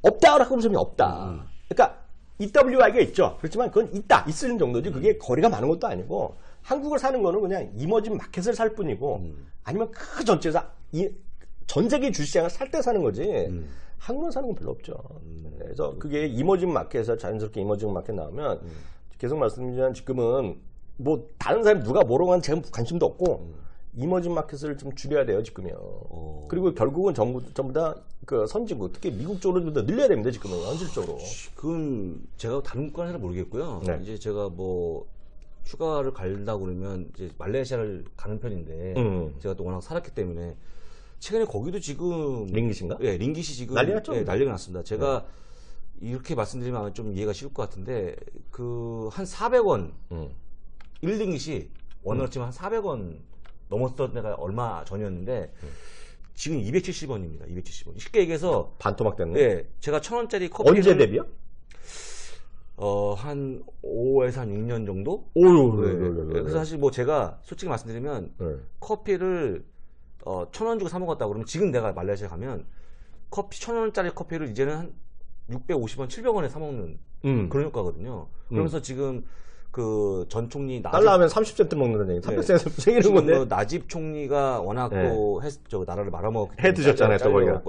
없다라고 보시면 없다. 그러니까 EWI가 있죠. 그렇지만 그건 있을 정도지 그게 거리가 많은 것도 아니고 한국을 사는 거는 그냥 이머징 마켓을 살 뿐이고 아니면 그 전체에서 전 세계 주식시장을 살 때 사는 거지 한국만 사는 건 별로 없죠. 그래서 그게 이머징 마켓에서 자연스럽게 이머징 마켓 나오면 계속 말씀드리지만 지금은 뭐 다른 사람 누가 뭐라고 하는 제가 관심도 없고 이머징 마켓을 좀 줄여야 돼요 지금요. 그리고 결국은 전부 다 그 선진국 특히 미국 쪽으로 더 늘려야 됩니다 지금은 현실적으로. 지금 제가 다른 국가는 잘 모르겠고요. 이제 제가 뭐 휴가를 갈다 그러면 이제 말레이시아를 가는 편인데 제가 또 워낙 살았기 때문에 최근에 거기도 지금 링깃인가? 네, 링깃이 지금 난리 났죠? 네, 난리가 났습니다. 제가 이렇게 말씀드리면 아마 좀 이해가 쉬울 것 같은데 그 한 400원 1링깃이 원어로 치면 한 400원 넘었던 때가 얼마 전이었는데 지금 270원입니다. 270원. 쉽게 얘기해서 반토막 됐네. 네, 제가 1,000원짜리 커피를 언제 대비요? 한 5에서 한 6년 정도? 그래서 사실 뭐 제가 솔직히 말씀드리면 커피를 1,000원 주고 사 먹었다 그러면 지금 내가 말레이시아 가면 1,000원짜리 커피를 이제는 한 650원, 700원에 사 먹는 그런 효과거든요. 그러면서 지금 그 전 총리 달러 하면 30센트 먹는 얘기. 300센트 생기는 건데. 그 나집 총리가 워낙 또 나라를 말아먹었기 때문에 해 드셨잖아요, 또 거기가.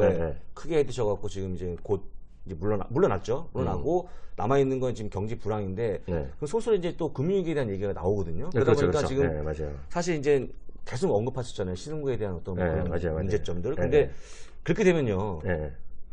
크게 해 드셔갖고 지금 이제 곧 이제 물러났죠. 물러나고 남아 있는 건 지금 경제 불황인데 그 소설에 이제 또 금융위기에 대한 얘기가 나오거든요. 그러다 보니까 지금 사실 이제 계속 언급하셨잖아요. 신흥국에 대한 어떤 그런 문제점들. 근데 그렇게 되면요.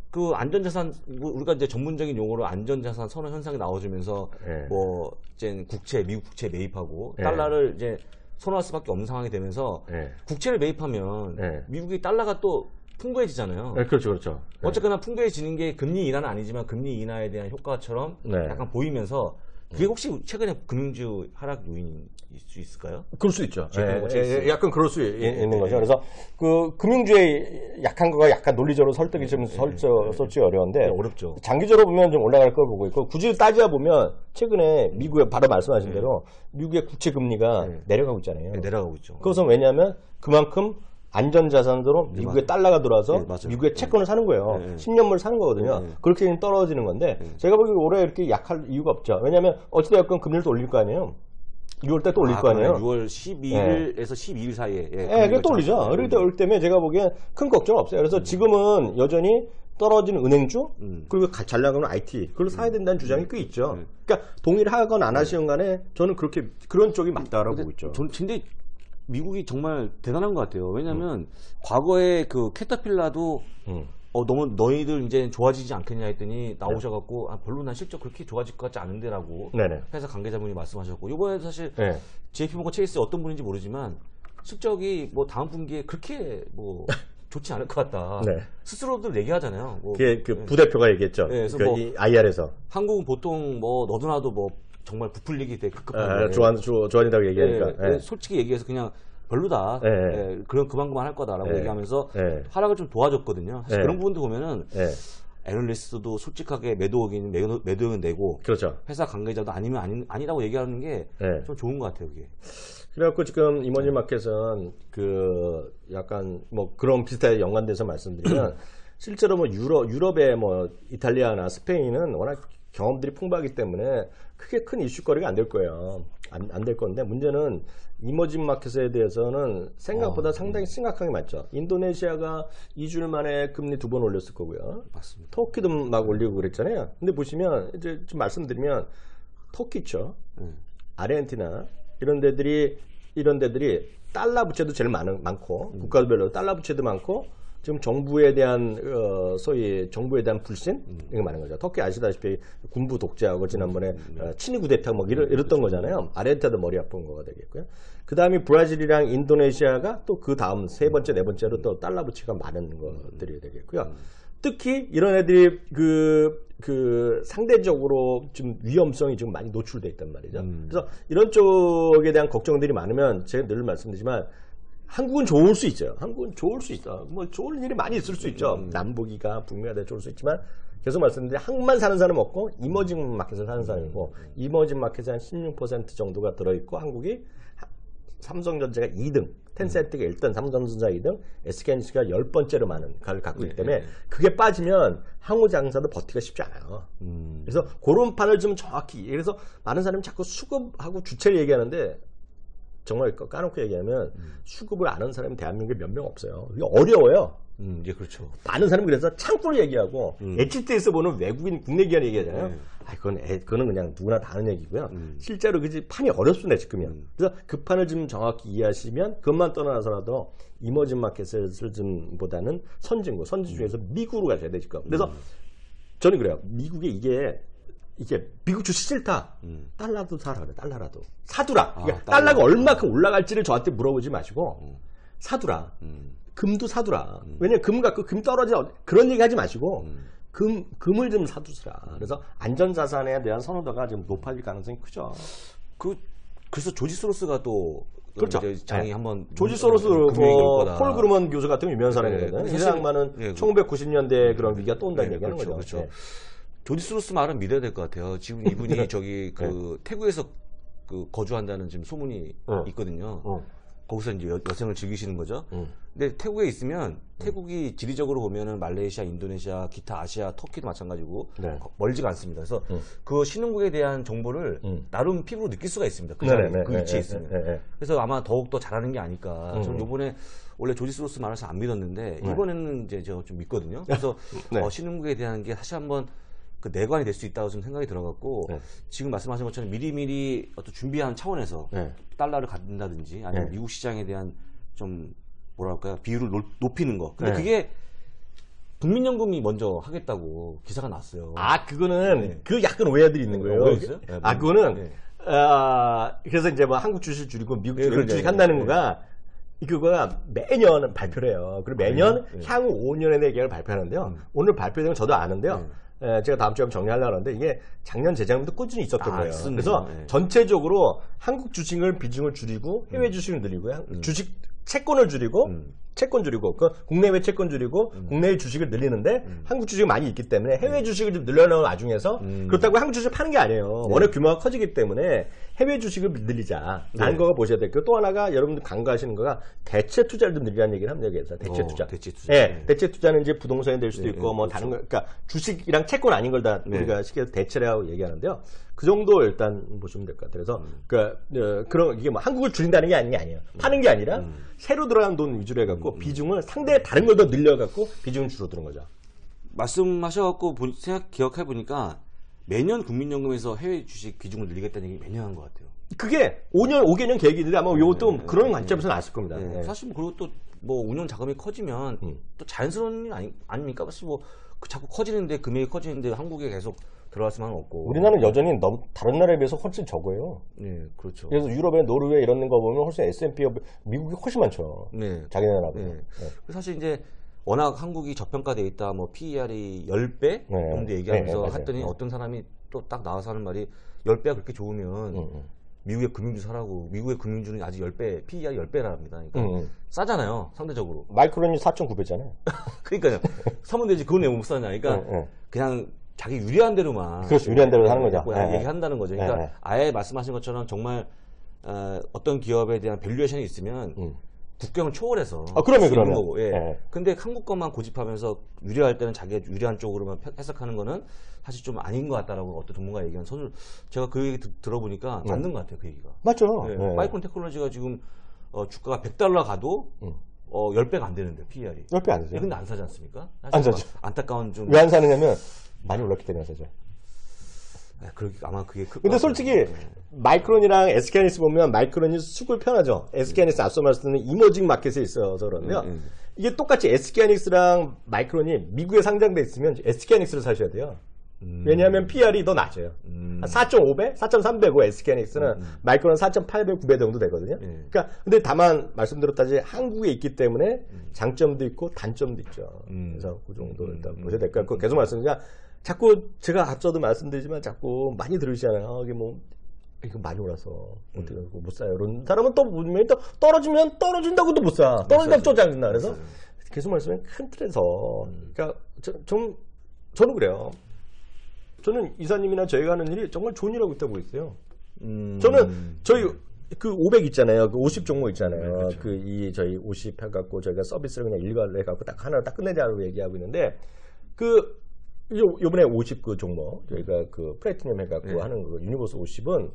그 안전자산 우리가 이제 전문적인 용어로 안전자산 선호 현상이 나와주면서 뭐 이제 미국 국채 매입하고 달러를 이제 선호할 수밖에 없는 상황이 되면서 국채를 매입하면 미국이 달러가 또 풍부해지잖아요. 그렇죠. 어쨌거나 풍부해지는 게 금리 인하는 아니지만 금리 인하에 대한 효과처럼 약간 보이면서 그게 혹시 최근에 금융주 하락 요인이 수 있을까요? 그럴 수 있죠. 예, 약간 그럴 수 있는 거죠. 그래서 그 금융주의 약한 거가 약간 논리적으로 설득이 좀 솔직히 어려운데 어렵죠. 장기적으로 보면 좀 올라갈 걸 보고 있고 굳이 따지다 보면 최근에 미국에 바로 말씀하신 대로 미국의 국채 금리가 내려가고 있잖아요. 내려가고 있죠. 그것은 왜냐하면 그만큼 안전자산으로 미국에 달러가 들어와서 미국의 채권을 사는 거예요. 10년물 사는 거거든요. 그렇게 떨어지는 건데 제가 보기에 올해 이렇게 약할 이유가 없죠. 왜냐하면 어찌되었건 금리를 또 올릴 거 아니에요. 6월 때 또 올릴 거 아니에요. 6월 12일에서 12일 사이에. 그게 또 올리죠. 그럴 때문에 제가 보기엔 큰 걱정 없어요. 그래서 지금은 여전히 떨어지는 은행주 그리고 잘 나가는 IT 그걸 사야 된다는 주장이 꽤 있죠. 그러니까 동일하건 안 하시건 간에 저는 그런 쪽이 맞다라고 보고 있죠. 근데 미국이 정말 대단한 것 같아요. 왜냐하면 과거에 그 캐터필라도 너무 너희들 이제 좋아지지 않겠냐 했더니 나오셔갖고 별로 난 실적 그렇게 좋아질 것 같지 않은데라고 회사 관계자분이 말씀하셨고 이번에 사실 JP모건 체이스 어떤 분인지 모르지만 실적이 뭐 다음 분기에 그렇게 뭐 좋지 않을 것 같다. 스스로들 얘기하잖아요. 뭐, 그 부대표가 얘기했죠. 그래서 뭐 IR에서 한국은 보통 뭐 너도나도 뭐 정말 부풀리기 되게 급급한데 좋아진다고 얘기하니까 솔직히 얘기해서 그냥 별로다. 그만 할 거다라고 얘기하면서 하락을 좀 도와줬거든요. 사실 그런 부분도 보면은 애널리스트도 솔직하게 매도액은 내고 그렇죠. 회사 관계자도 아니라고 얘기하는 게 좀 좋은 것 같아요. 그게. 그래갖고 지금 이머징 마켓은 그 약간 뭐 그런 비슷하게 연관돼서 말씀드리면 실제로 뭐 유럽의 뭐 이탈리아나 스페인은 워낙 경험들이 풍부하기 때문에 크게 큰 이슈거리가 안 될 거예요. 안 될 건데 문제는 이머징 마켓에 대해서는 생각보다 상당히 심각하게 맞죠. 인도네시아가 2주일 만에 금리 2번 올렸을 거고요. 맞습니다. 터키도 막 올리고 그랬잖아요. 근데 보시면 이제 좀 말씀드리면 터키 있죠. 아르헨티나 이런 데들이 달러 부채도 제일 많고 국가별로 달러 부채도 많고 지금 정부에 대한 소위 정부에 대한 불신 이게 많은 거죠. 터키 아시다시피 군부 독재하고 지난번에 친위 구데타 뭐 이랬던 거잖아요. 아르헨티나도 머리 아픈 거가 되겠고요. 그 다음에 브라질이랑 인도네시아가 또 그 다음 세 번째 네 번째로 또 달러 부채가 많은 것들이 되겠고요. 특히 이런 애들이 상대적으로 좀 위험성이 좀 많이 노출돼 있단 말이죠. 그래서 이런 쪽에 대한 걱정들이 많으면 제가 늘 말씀드리지만 한국은 좋을 수 있어요. 한국은 좋을 수 있어. 뭐 좋은 일이 많이 있을 수 있죠. 남북이가 북미가 돼 좋을 수 있지만 계속 말씀드린 한국만 사는 사람 없고 이머징 마켓에 사는 사람이고 이머징 마켓에 한 16% 정도가 들어있고 한국이 삼성전자가 2등, 텐센트가 1등, 삼성전자 2등, SK하이닉스가 10번째로 많은 가를 갖고 있기 때문에 그게 빠지면 항우 장사도 버티기가 쉽지 않아요. 그래서 그런 판을 좀 정확히 그래서 많은 사람이 자꾸 수급하고 주체를 얘기하는데 정말 까놓고 얘기하면 수급을 아는 사람이 대한민국에 몇 명 없어요. 이게 어려워요. 예, 그렇죠. 많은 사람이 그래서 창구를 얘기하고 HT에서 보는 외국인 국내 기관 얘기하잖아요. 그거는 그냥 누구나 다 아는 얘기고요. 실제로 그지 판이 어렵습니다 지금이면. 그래서 그 판을 좀 정확히 이해하시면 그것만 떠나서라도 이머징 마켓을 좀 보다는 선진 중에서 미국으로 가셔야 되실 거예요. 그래서 저는 그래요. 미국에 이게 미국 주식 싫다. 달러도 사라 그래. 달러라도 사두라. 그러니까 달러가 얼마큼 올라갈지를 저한테 물어보지 마시고 사두라. 금도 사두라. 왜냐면 금 갖고 금 떨어져 그런 얘기 하지 마시고 금을 좀 사두시라. 그래서 안전자산에 대한 선호도가 좀 높아질 가능성이 크죠. 그래서 조지 소로스가 또 그렇죠. 장이 한번 조지 소로스 폴 그루먼 교수 같은 유명한 사람이거든요. 이 사람만은 1990년대 그런 위기가 또 온다는 얘기하는 거죠. 그렇죠. 조지 소로스 말은 믿어야 될 것 같아요. 지금 이분이 태국에서 거주한다는 지금 소문이 있거든요. 거기서 이제 여생을 즐기시는 거죠. 근데 태국에 있으면 태국이 지리적으로 보면은 말레이시아, 인도네시아, 기타 아시아, 터키도 마찬가지고 멀지가 않습니다. 그래서 그 신흥국에 대한 정보를 나름 피부로 느낄 수가 있습니다. 그 자리에 그 위치에 있으면. 그래서 아마 더욱 더 잘하는 게 아닐까. 저는 이번에 원래 조지 소로스 말해서 안 믿었는데 이번에는 이제 제가 좀 믿거든요. 그래서 신흥국에 대한 게 다시 한번 그 내관이 될 수 있다고 좀 생각이 들어갔고 지금 말씀하신 것처럼 미리미리 어떤 준비하는 차원에서 달러를 갖는다든지 아니면 미국 시장에 대한 좀 뭐랄까요 비율을 높이는 거. 근데 그게 국민연금이 먼저 하겠다고 기사가 났어요. 그거는 그 약간 오해들이 있는 거예요. 오해였어요? 그거는 그래서 이제 뭐 한국 주식 줄이고 미국 주식 한다는 거가 그거가 매년 발표를 해요. 그리고 매년 향후 5년의 계획을 발표하는데요. 오늘 발표된 건 저도 아는데요. 제가 다음 주에 정리하려고 하는데 이게 작년 재작년부터 꾸준히 있었던 거예요. 있습니다. 그래서 네. 전체적으로 한국 주식을 비중을 줄이고 해외 주식을 늘리고요. 주식 채권을 줄이고 채권 줄이고 그 국내외 채권 줄이고 국내외 주식을 늘리는데 한국 주식이 많이 있기 때문에 해외 주식을 좀 늘려놓은 와중에서 그렇다고 한국 주식 파는 게 아니에요. 워낙 규모가 커지기 때문에 해외 주식을 늘리자라는 거가 보셔야 돼요. 또 하나가 여러분들 간과하시는 거가 대체 투자를 좀 늘리라는 얘기를 합니다. 여기에서 대체 투자. 대체 투자. 네, 대체 투자는 이제 부동산이 될 수도 있고 뭐 다른 거, 그러니까 주식이랑 채권 아닌 걸 다 우리가 쉽게 대체라고 얘기하는데요. 그 정도 일단 보시면 될 것 같아요. 그래서 그런 이게 뭐 한국을 줄인다는 게 아니에요. 파는 게 아니라 새로 들어간 돈 위주로 해갖고 비중을 상대 다른 걸 더 늘려갖고 비중을 줄어드는 거죠. 말씀하셔갖고 기억해 보니까 매년 국민연금에서 해외 주식 비중을 늘리겠다는 얘기 매년 한 것 같아요. 그게 5개년 계획인데 아마 이것도 그런 관점에서 나왔을 겁니다. 네. 사실 뭐 그리고 또 뭐 운영 자금이 커지면 또 자연스러운 일 아닙니까? 사실 뭐 자꾸 커지는데 금액이 커지는데 한국에 계속 들어갈 수만은 없고. 우리나라는 여전히 너무 다른 나라에 비해서 훨씬 적어요. 네, 그렇죠. 그래서 유럽의 노르웨이 이런 거 보면 훨씬 S&P 미국이 훨씬 많죠. 네. 자기 나라보다. 네. 사실 이제 워낙 한국이 저평가돼 있다, 뭐 PER이 10배 정도 얘기하면서 했더니 어떤 사람이 또 딱 나와서 하는 말이 10배가 그렇게 좋으면 미국의 금융주 사라고. 미국의 금융주는 아직 10배, PER이 10배랍니다. 그러니까 싸잖아요, 상대적으로. 마이크론이 4.9배잖아요. 그러니까요. 사면 되지 그건 왜 못 사냐. 그러니까 그냥 자기 유리한 대로만. 그렇죠. 유리한 대로 하는 거죠. 얘기한다는 거죠. 그러니까 아예 말씀하신 것처럼 정말 어떤 기업에 대한 밸류에이션이 있으면 국경을 초월해서. 그러면. 거고. 예. 근데 한국 것만 고집하면서 유리할 때는 자기가 유리한 쪽으로만 해석하는 거는 사실 좀 아닌 것 같다라고 어떤 전문가 얘기한 선을 제가 그 얘기 들어보니까 맞는 것 같아요. 그 얘기가. 맞죠. 예. 마이크론 테크놀로지가 지금 주가가 $100 가도 10배가 안 되는데 PER이. 10배 안 되죠. 근데 안 사지 않습니까? 안 사죠. 안타까운 좀. 왜 안 사느냐면 많이 올랐기 때문에 사죠. 아마 그게 클 근데 솔직히 마이크론이랑 SK하이닉스 보면 마이크론이 수급을 편하죠. SK하이닉스 앞서 말씀드린 이머징 마켓에 있어서 그런데요. 이게 똑같이 SK하이닉스랑 마이크론이 미국에 상장돼 있으면 SK하이닉스를 사셔야 돼요. 왜냐하면 PR이 더 낮아요. 4.5배, 4.3배고 SK하이닉스는 마이크론 4.8배, 9배 정도 되거든요. 그러니까 근데 다만 말씀드렸다시피 한국에 있기 때문에 장점도 있고 단점도 있죠. 그래서 그 정도 일단 보셔야 될 것 같고 계속 말씀드리면 자꾸 제가 앞서도 말씀드리지만 자꾸 많이 들으시잖아요. 이게 뭐 이거 많이 올라서 어떻게 못 사요. 이런 사람은 또 분명히 또 떨어지면 떨어진다고도 못 사. 떨어진다고 또 장진다. 그래서 계속 말씀드리면 큰 틀에서 그러니까 저는 그래요. 저는 이사님이나 저희가 하는 일이 정말 좋은 일하고 있다고 있어요. 저는 저희 그 500 있잖아요. 그 50 종목 있잖아요. 그렇죠. 저희 50 해갖고 저희가 서비스를 그냥 일괄로 해갖고 딱 하나로 딱 끝내자고 얘기하고 있는데 요번에 50 그 종목 저희가 그 플래티늄 해갖고 하는 그 유니버스 50은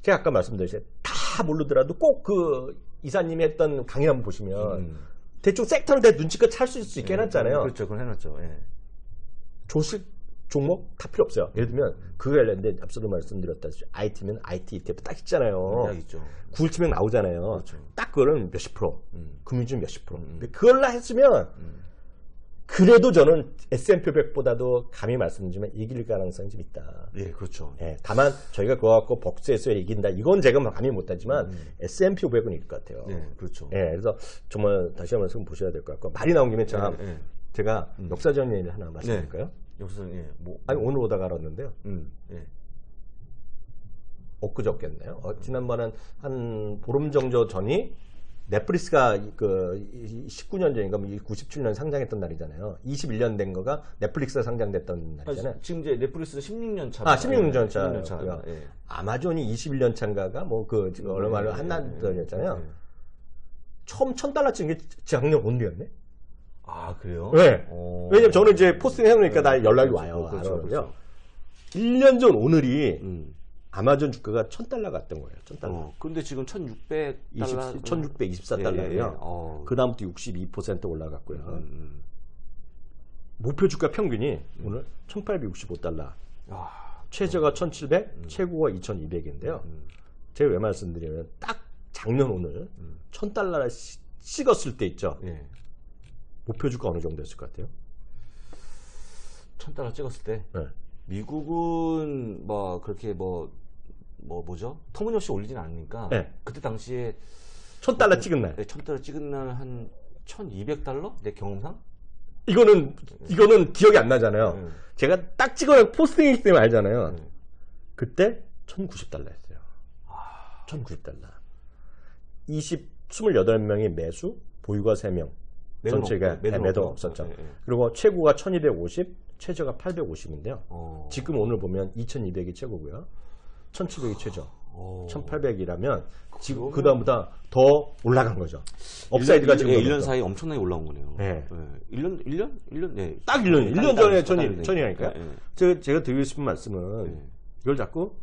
제가 아까 말씀드렸듯이 다 모르더라도 꼭 그 이사님이 했던 강의 한번 보시면 대충 섹터는 내 눈치껏 찰 수 있게 해놨잖아요. 그렇죠. 그건 해놨죠. 예. 조식 종목 다 필요 없어요. 예를 들면 그거 관련된 앞서도 말씀드렸다시피 IT면 IT ETF 딱 있잖아요. 있죠. 구글치면 나오잖아요. 그렇죠. 딱 그거는 몇십 프로, 금융주 몇십 프로. 근데 그걸로 했으면 그래도 저는 S&P 500보다도 감히 말씀드리지만 이길 가능성이 좀 있다. 예, 그렇죠. 예, 다만 저희가 그거 갖고 복수해서 이긴다. 이건 제가 감히 못하지만 S&P 500은 이길 것 같아요. 네, 그렇죠. 예, 그래서 정말 다시 한번 말씀 보셔야 될 것 같고 말이 나온 김에 참 제가 역사적인 얘기를 하나 말씀드릴까요? 역사적인 뭐 아니 오늘 오다가 알았는데요. 예. 엊그저께였네요. 지난번에 한 보름 정도 전이 넷플릭스가 그 19년 전인가 97년 상장했던 날이잖아요. 21년 된 거가 넷플릭스가 상장됐던 날이잖아요. 지금 이제 넷플릭스 16년 차. 16년 차. 16년 차. 예. 아마존이 21년 차인가가 뭐 그 얼마를 한달 전이었잖아요. 처음 $1,000 찍은 게 작년 온리였네. 아, 그래요? 네. 왜냐면 저는 이제 포스팅 해놓으니까 다 연락이 와요. 그렇죠. 1년 전 오늘이 아마존 주가가 $1,000 갔던 거예요. $1,000. 근데 지금 $1,600. 1,624달러예요. 그 다음부터 62% 올라갔고요. 목표 주가 평균이 오늘 $1,865. 최저가 1,700, 최고가 2,200인데요. 제가 왜 말씀드리면 딱 작년 오늘 $1,000 찍었을 때 있죠. 목표 주가 어느 정도 됐을 것 같아요? $1,000 찍었을 때? 네. 미국은 뭐 그렇게 뭐죠? 터무니없이 올리진 않으니까 그때 당시에 $1,000 찍은 날. $1,000 찍은 날 한 $1,200? 내 경험상? 이거는 기억이 안 나잖아요. 제가 딱 찍어놓은 포스팅이기 때문에 알잖아요. 그때 $1,090였어요. 1,090. 28명이 매수, 보유가 3명. 전체가 매도 없었죠. 그리고 최고가 1250, 최저가 850인데요. 지금 오늘 보면 2200이 최고고요. 1700이 최저. 1800이라면 지금 그 다음보다 더 올라간 거죠. 업사이드가 지금 1년 사이에 엄청나게 올라온 거네요. 네. 1년? 네. 딱 1년 전에 전이라니까요. 제가 드리고 싶은 말씀은 이걸 자꾸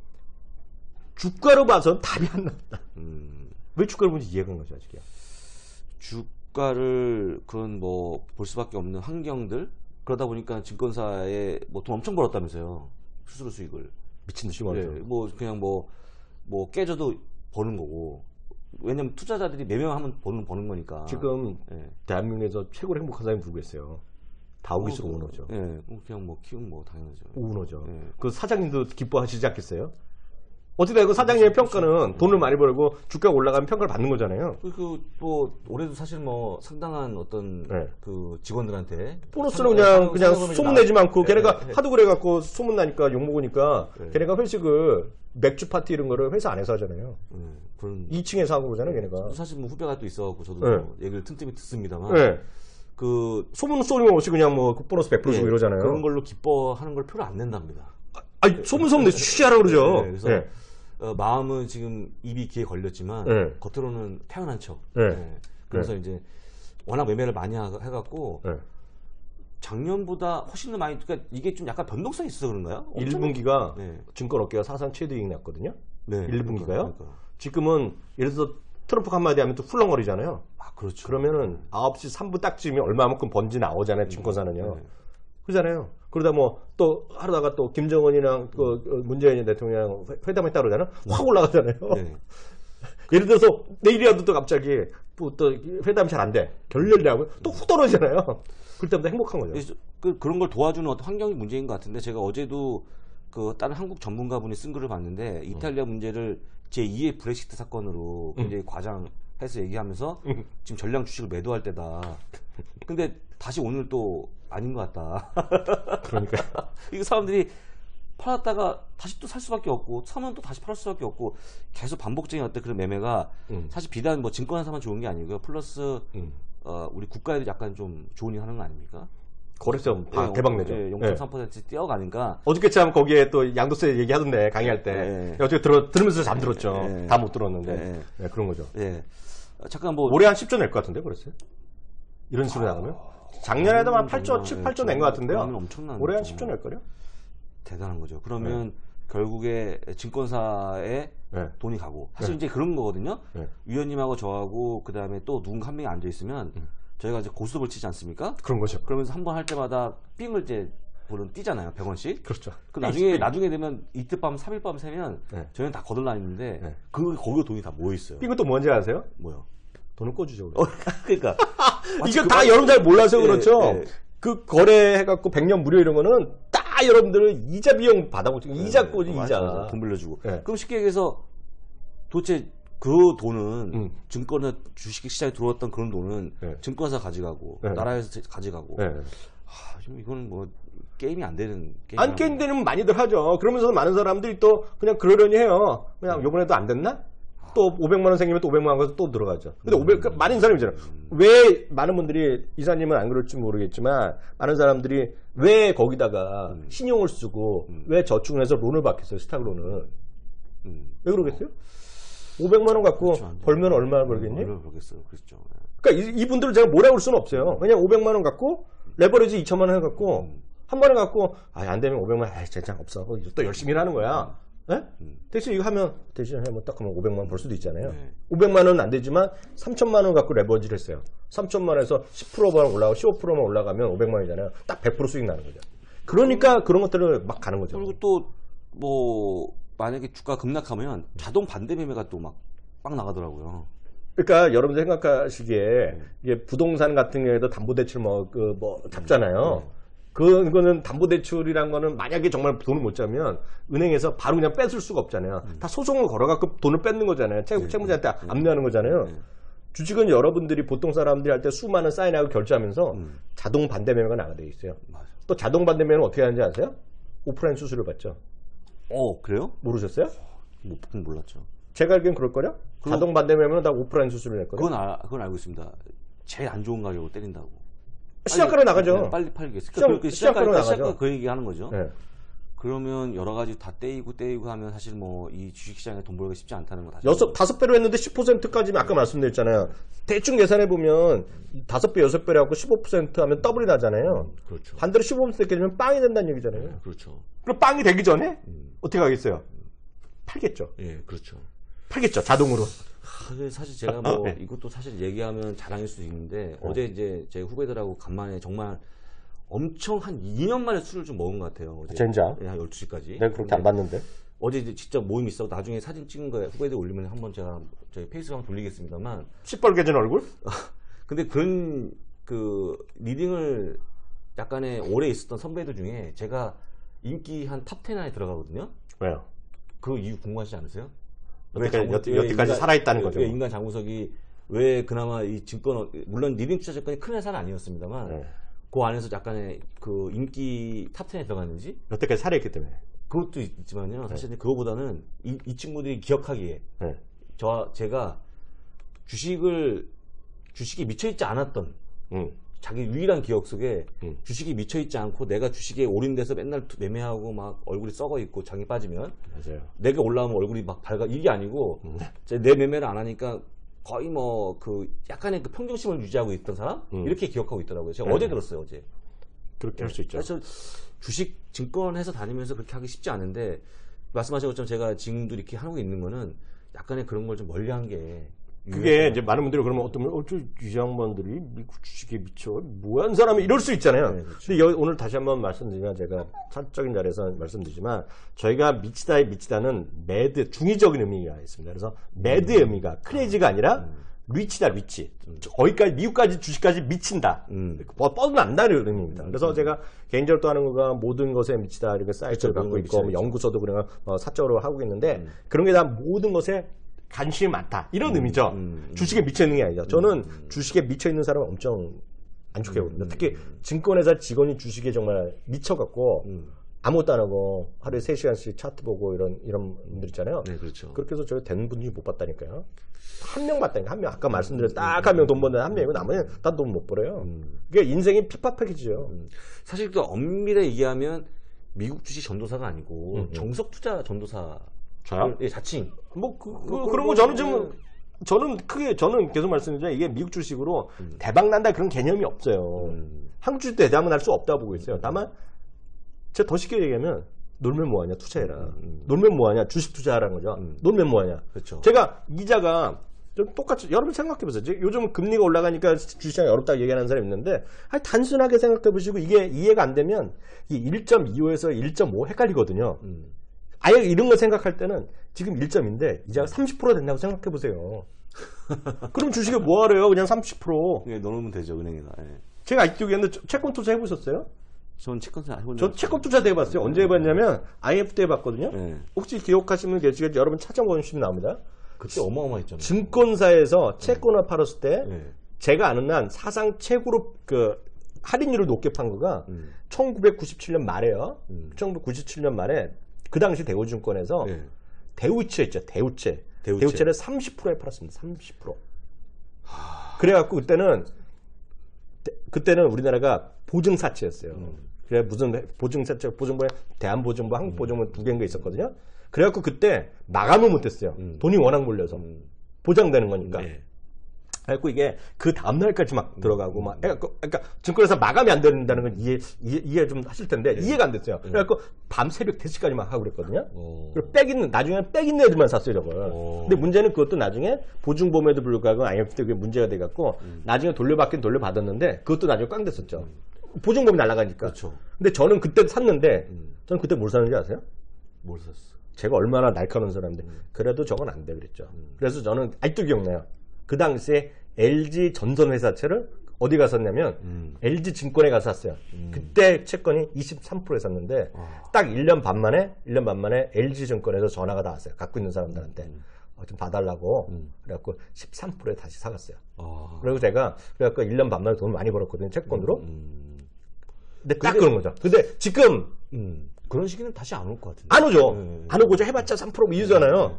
주가로 봐서는 답이 안 나온다. 왜 주가를 보는지 이해가 안 가죠, 아직이요. 주가를 그런 뭐 볼 수밖에 없는 환경들 그러다 보니까 증권사에 뭐 돈 엄청 벌었다면서요. 수수료 수익을 미친 듯이 벌었죠. 네, 뭐 그냥 뭐 깨져도 버는 거고. 왜냐면 투자자들이 매매하면 버는 거니까. 지금 대한민국에서 최고로 행복한 사람이 누구겠어요? 다우기스로 오너죠. 네, 그냥 뭐 키우면 뭐 당연하죠. 오너죠. 그 사장님도 기뻐하시지 않겠어요? 어쨌든 그 사장님의 평가는 돈을 많이 벌고 주가가 올라가면 평가를 받는 거잖아요. 뭐 올해도 사실 뭐 상당한 어떤 그 직원들한테 보너스는 그냥 소문내지 않고 걔네가 하도 그래갖고 소문나니까 욕먹으니까 걔네가 회식을 맥주 파티 이런 거를 회사 안에서 하잖아요. 그런 2층에서 하고 그러잖아요, 걔네가. 사실 뭐 후배가 또 있어갖고 저도 뭐 얘기를 틈틈이 듣습니다만. 그 소문 쏘는 없이 그냥 뭐 보너스 100% 주고 이러잖아요. 그런 걸로 기뻐하는 걸 표를 안 낸답니다. 아니 소문 내 취하라고 그러죠. 그래서 마음은 지금 입이 귀에 걸렸지만 겉으로는 태어난 척. 그래서 이제 워낙 매매를 많이 해갖고 작년보다 훨씬 더 많이. 그러니까 이게 좀 약간 변동성이 있어서 그런가요? 1분기가 증권업계가 사상 최대이익 났거든요. 1분기가요. 그러니까. 지금은 예를 들어서 트럼프가 한마디 하면 또 훌렁거리잖아요. 그렇죠. 그러면은 9시 3분 딱 지으면 얼마만큼 번지 나오잖아요. 증권사는요. 그러잖아요. 그러다 뭐 또 하루다가 또 김정은이랑 그 문재인 대통령이랑 회담했다 그러잖아요. 확 올라가잖아요. 예를 들어서 내일이라도 또 갑자기 또 회담이 잘 안 돼. 결렬이라고요. 또 훅 떨어지잖아요. 그럴 때마다 행복한 거죠. 그런 걸 도와주는 어떤 환경이 문제인 것 같은데 제가 어제도 그 다른 한국 전문가분이 쓴 글을 봤는데 이탈리아 문제를 제2의 브렉시트 사건으로 굉장히 과장해서 얘기하면서 지금 전량 주식을 매도할 때다. 근데 다시 오늘 또 아닌 것 같다. 그러니까 이거 사람들이 팔았다가 다시 또 살 수밖에 없고 사면 또 다시 팔 수밖에 없고 계속 반복적인 어떤 그런 매매가 사실 비단 뭐 증권사만 좋은 게 아니고요. 플러스 우리 국가에도 약간 좀 좋은 일 하는 거 아닙니까? 거래세 대박 내죠. 0.3% 뛰어가니까. 어저께 참 거기에 또 양도세 얘기하던데 강의할 때. 어저께 들으면서 잠들었죠. 다 못 들었는데. 그런 거죠. 잠깐 뭐 올해 한 10조 낼 것 같은데 그랬어요? 이런 식으로 나가면? 작년에도 한 8조, 7, 8조 낸 것 같은데요. 올해 한 10조 낼 거요? 대단한 거죠. 그러면 결국에 증권사에 돈이 가고 사실 이제 그런 거거든요. 위원님하고 저하고 그 다음에 또 누군가 한 명이 앉아 있으면 저희가 이제 고스톱을 치지 않습니까? 그런 거죠. 그러면서 한 번 할 때마다 삥을 이제 뛰잖아요. 100원씩. 그렇죠. 그럼 나중에 되면 이틀 밤, 3일 밤 새면 저희는 다 거들다니는데 거기에 돈이 다 모여 있어요. 삥은 또 뭔지 아세요? 뭐요? 돈을 꿔주죠. 그러니까 이거 다 여러분 잘 몰라서 그렇죠. 그 거래해갖고 100년 무료 이런 거는 다 여러분들은 이자 비용 받아보죠. 이자 꽂이 이자. 돈 빌려주고. 그럼 쉽게 얘기해서 도대체 그 돈은 증권에 주식시장에 들어왔던 그런 돈은 증권사 가져가고 나라에서 가져가고. 지금 이거는 뭐 게임이 안 되는 게임. 안 게임되는 많이들 하죠. 그러면서 많은 사람들이 또 그냥 그러려니 해요. 그냥 요번에도 안 됐나? 또 500만 원 생기면 또 500만 원 가서 또 들어가죠. 근데 많은 사람이잖아요. 왜 많은 분들이 이사님은 안 그럴지 모르겠지만 많은 사람들이 왜 거기다가 신용을 쓰고 왜 저축을 해서 론을 받겠어요. 스탁론을. 왜 그러겠어요? 500만 원 갖고 그렇죠, 벌면 얼마나 벌겠니? 얼마나 벌겠어요. 그렇죠. 그러니까 이분들을 제가 뭐라고 할 수는 없어요. 왜냐면 500만 원 갖고 레버리지 2천만 원 해갖고 한 번에 갖고 안 되면 500만 원 진짜 없어. 또 열심히 하는 거야. 대신 이거 하면 대신 하면 딱 하면 500만 원 벌 수도 있잖아요. 500만 원은 안 되지만 3천만 원 갖고 레버리지를 했어요. 3천만 원에서 10%만 올라가고 15%만 올라가면 500만 원이잖아요. 딱 100% 수익 나는 거죠. 그러니까 그런 것들을 막 가는 거죠. 그리고 또 뭐 만약에 주가 급락하면 자동 반대 매매가 또 막 나가더라고요. 그러니까 여러분들 생각하시기에 이게 부동산 같은 경우에도 담보대출 잡잖아요. 그거는 담보대출이란 거는 만약에 정말 돈을 못 잡으면 은행에서 바로 그냥 뺏을 수가 없잖아요. 다 소송을 걸어갖고 돈을 뺏는 거잖아요. 채무자한테 압류하는 거잖아요. 주식은 여러분들이 보통 사람들이 할 때 수많은 사인하고 결제하면서 자동 반대 매매가 나가돼 있어요. 맞아. 또 자동 반대 매매는 어떻게 하는지 아세요? 오프라인 수수료 받죠. 그래요? 모르셨어요? 그건 몰랐죠. 제가 알기엔 그럴걸요? 자동 반대 매매는 다 오프라인 수수료 냈거든요. 그건 알고 있습니다. 제일 안 좋은 가격으로 때린다고. 시작가로 나가죠. 빨리 팔겠어. 시작가로 나가죠. 시작가 그 얘기 하는 거죠. 네. 그러면 여러 가지 다 떼이고 하면 사실 뭐 이 주식시장에 돈 벌기가 쉽지 않다는 거 다시. 5배로 했는데 10%까지 아까 말씀드렸잖아요. 대충 계산해보면 5배, 6배를 하고 15% 하면 더블이 나잖아요. 그렇죠. 반대로 15% 깨지면 빵이 된다는 얘기잖아요. 그렇죠. 그럼 빵이 되기 전에 어떻게 하겠어요? 팔겠죠. 예, 그렇죠. 팔겠죠. 자동으로. 사실 제가 뭐 이것도 사실 얘기하면 자랑일 수도 있는데 어제 이제 제 후배들하고 간만에 정말 엄청 한 2년 만에 술을 좀 먹은 것 같아요. 어제. 젠장? 한 12시까지. 내가 그렇게 안 봤는데. 어제 이제 직접 모임 있어 나중에 사진 찍은 거 후배들 올리면 한번 제가 저희 페이스북 한번 돌리겠습니다만. 시뻘개진 얼굴? 근데 그런 그 리딩을 약간의 오래 있었던 선배들 중에 제가 인기 한 탑 10 안에 들어가거든요. 왜요? 그 이유 궁금하시지 않으세요? 여태까지 살아있다는 거죠. 왜 인간 장우석이 왜 그나마 이 증권, 물론 리딩 투자증권이 큰 회사는 아니었습니다만 네. 그 안에서 약간의 그 인기 탑 10에 들어갔는지 여태까지 살아있기 때문에. 그것도 있지만요. 사실 그거보다는 이 친구들이 기억하기에 네. 제가 주식이 미쳐있지 않았던 자기 유일한 기억 속에 주식이 미쳐있지 않고 내가 주식에 올인돼서 맨날 매매하고 막 얼굴이 썩어 있고 장이 빠지면 맞아요. 내가 올라오면 얼굴이 막 밝아 이게 아니고 내 매매를 안 하니까 거의 뭐 그 약간의 그 평정심을 유지하고 있던 사람 이렇게 기억하고 있더라고요. 제가 어제 들었어요. 어제. 그렇게 할 수 있죠. 사실 주식 증권회사 다니면서 그렇게 하기 쉽지 않은데 말씀하신 것처럼 제가 지금도 이렇게 하고 있는 거는 약간의 그런 걸 좀 멀리한 게 그게 이제 많은 분들이 그러면 어떤 분이 이 양반들이 미국 주식에 미쳐 뭐한 사람이 이럴 수 있잖아요. 네, 그렇죠. 근데 오늘 다시 한번 말씀드리면 제가 사적인 자리에서 말씀드리지만 저희가 미치다의 미치다는 매드 중의적인 의미가 있습니다. 그래서 매드의 의미가 크레이지가 아니라 리치다 리치. 거기까지 미국까지 주식까지 미친다. 뻗어난다는 의미입니다. 그래서 제가 개인적으로 또 하는 거가 모든 것에 미치다 이렇게 사이트를 갖고 있고 뭐 연구소도 그냥 사적으로 하고 있는데 그런 게 다 모든 것에 관심이 많다. 이런 의미죠. 주식에 미쳐있는 게 아니죠. 저는 주식에 미쳐있는 사람은 엄청 안 좋게 보거든요. 특히 증권회사 직원이 주식에 정말 미쳐갖고 아무것도 안 하고 하루에 3시간씩 차트 보고 이런 분들 있잖아요. 네, 그렇죠. 그렇게 해서 저희 된 분이 못 봤다니까요. 한 명 봤다니까. 한 명. 아까 말씀드렸 딱 한 명 돈 버는 한 명이고 나머지는 다 돈 못 벌어요. 그게 인생이 피파팩이죠. 사실 그 엄밀히 얘기하면 미국 주식 전도사가 아니고 정석 투자 전도사. 저요? 예, 자칭. 그런 거 저는 계속 말씀드리지만 이게 미국 주식으로 대박 난다 그런 개념이 없어요. 한국 주식 대박은 할 수 없다고 보고 있어요. 다만 제가 더 쉽게 얘기하면 놀면 뭐하냐 투자해라. 놀면 뭐하냐 주식 투자하라는 거죠. 놀면 뭐하냐. 그렇죠. 제가 이자가 좀 똑같이 여러분 생각해보세요. 요즘 금리가 올라가니까 주식시장이 어렵다고 얘기하는 사람이 있는데 단순하게 생각해보시고 이게 이해가 안 되면 이 1.25에서 1.5 헷갈리거든요. 아예 이런 거 생각할 때는 지금 1점인데 이자가 30% 된다고 생각해 보세요. 그럼 주식에 뭐 하래요? 그냥 30%. 예, 넣어놓으면 되죠, 은행에다. 예. 제가 아직도 얘기했는데 채권 투자 해보셨어요? 전 채권 투자 해본 저 채권 투자도 해봤어요. 언제 해봤냐면 IMF 때 해봤거든요. 예. 혹시 기억하시는 분 계시겠죠? 여러분 찾아보시면 나옵니다. 그때 어마어마했잖아요. 증권사에서 채권을 팔았을 때 예. 제가 아는 한 사상 최고로 그 할인율을 높게 판 거가 1997년 말에요. 1997년 말에 그 당시 대우증권에서 예. 대우채 있죠. 대우채를 30%에 팔았습니다. 30%. 그래갖고 그때는 우리나라가 보증사채였어요. 그래 무슨 보증사채, 보증보에 대한보증보, 한국보증보 두 개인가 있었거든요. 그래갖고 그때 마감을 못했어요. 돈이 워낙 몰려서 보장되는 거니까. 네. 그래갖고 이게 그 다음날까지 막 들어가고 막 그러니까 증권에서 마감이 안 된다는 건 이해 좀 하실 텐데 이해가 안 됐어요. 그래갖고 밤 새벽 3시까지 막 하고 그랬거든요. 그리고 나중에는 빽 있는 애들만 샀어요 저걸. 근데 문제는 그것도 나중에 보증보험에도 불구하고 IMF 때 그게 문제가 돼갖고 나중에 돌려받긴 돌려받았는데 그것도 나중에 꽝 됐었죠. 보증보험이 날아가니까. 그렇죠. 근데 저는 그때 샀는데 저는 그때 뭘 샀는지 아세요? 뭘 샀어? 제가 얼마나 날카로운 사람인데 그래도 저건 안 돼 그랬죠. 그래서 저는 아직도 기억나요. 그 당시에 LG 전선회사채를 어디 가서 샀냐면 LG 증권에 가서 샀어요. 그때 채권이 23%에 샀는데 딱 1년 반 만에 LG 증권에서 전화가 다 왔어요. 갖고 있는 사람들한테 좀 봐달라고. 그래갖고 13%에 다시 사갔어요. 그리고 제가 그래갖고 1년 반 만에 돈 많이 벌었거든요. 채권으로. 근데 딱 그런 거죠. 근데 지금 그런 시기는 다시 안 올 것 같은데. 안 오죠. 안 오고자 해봤자 3% 이주잖아요.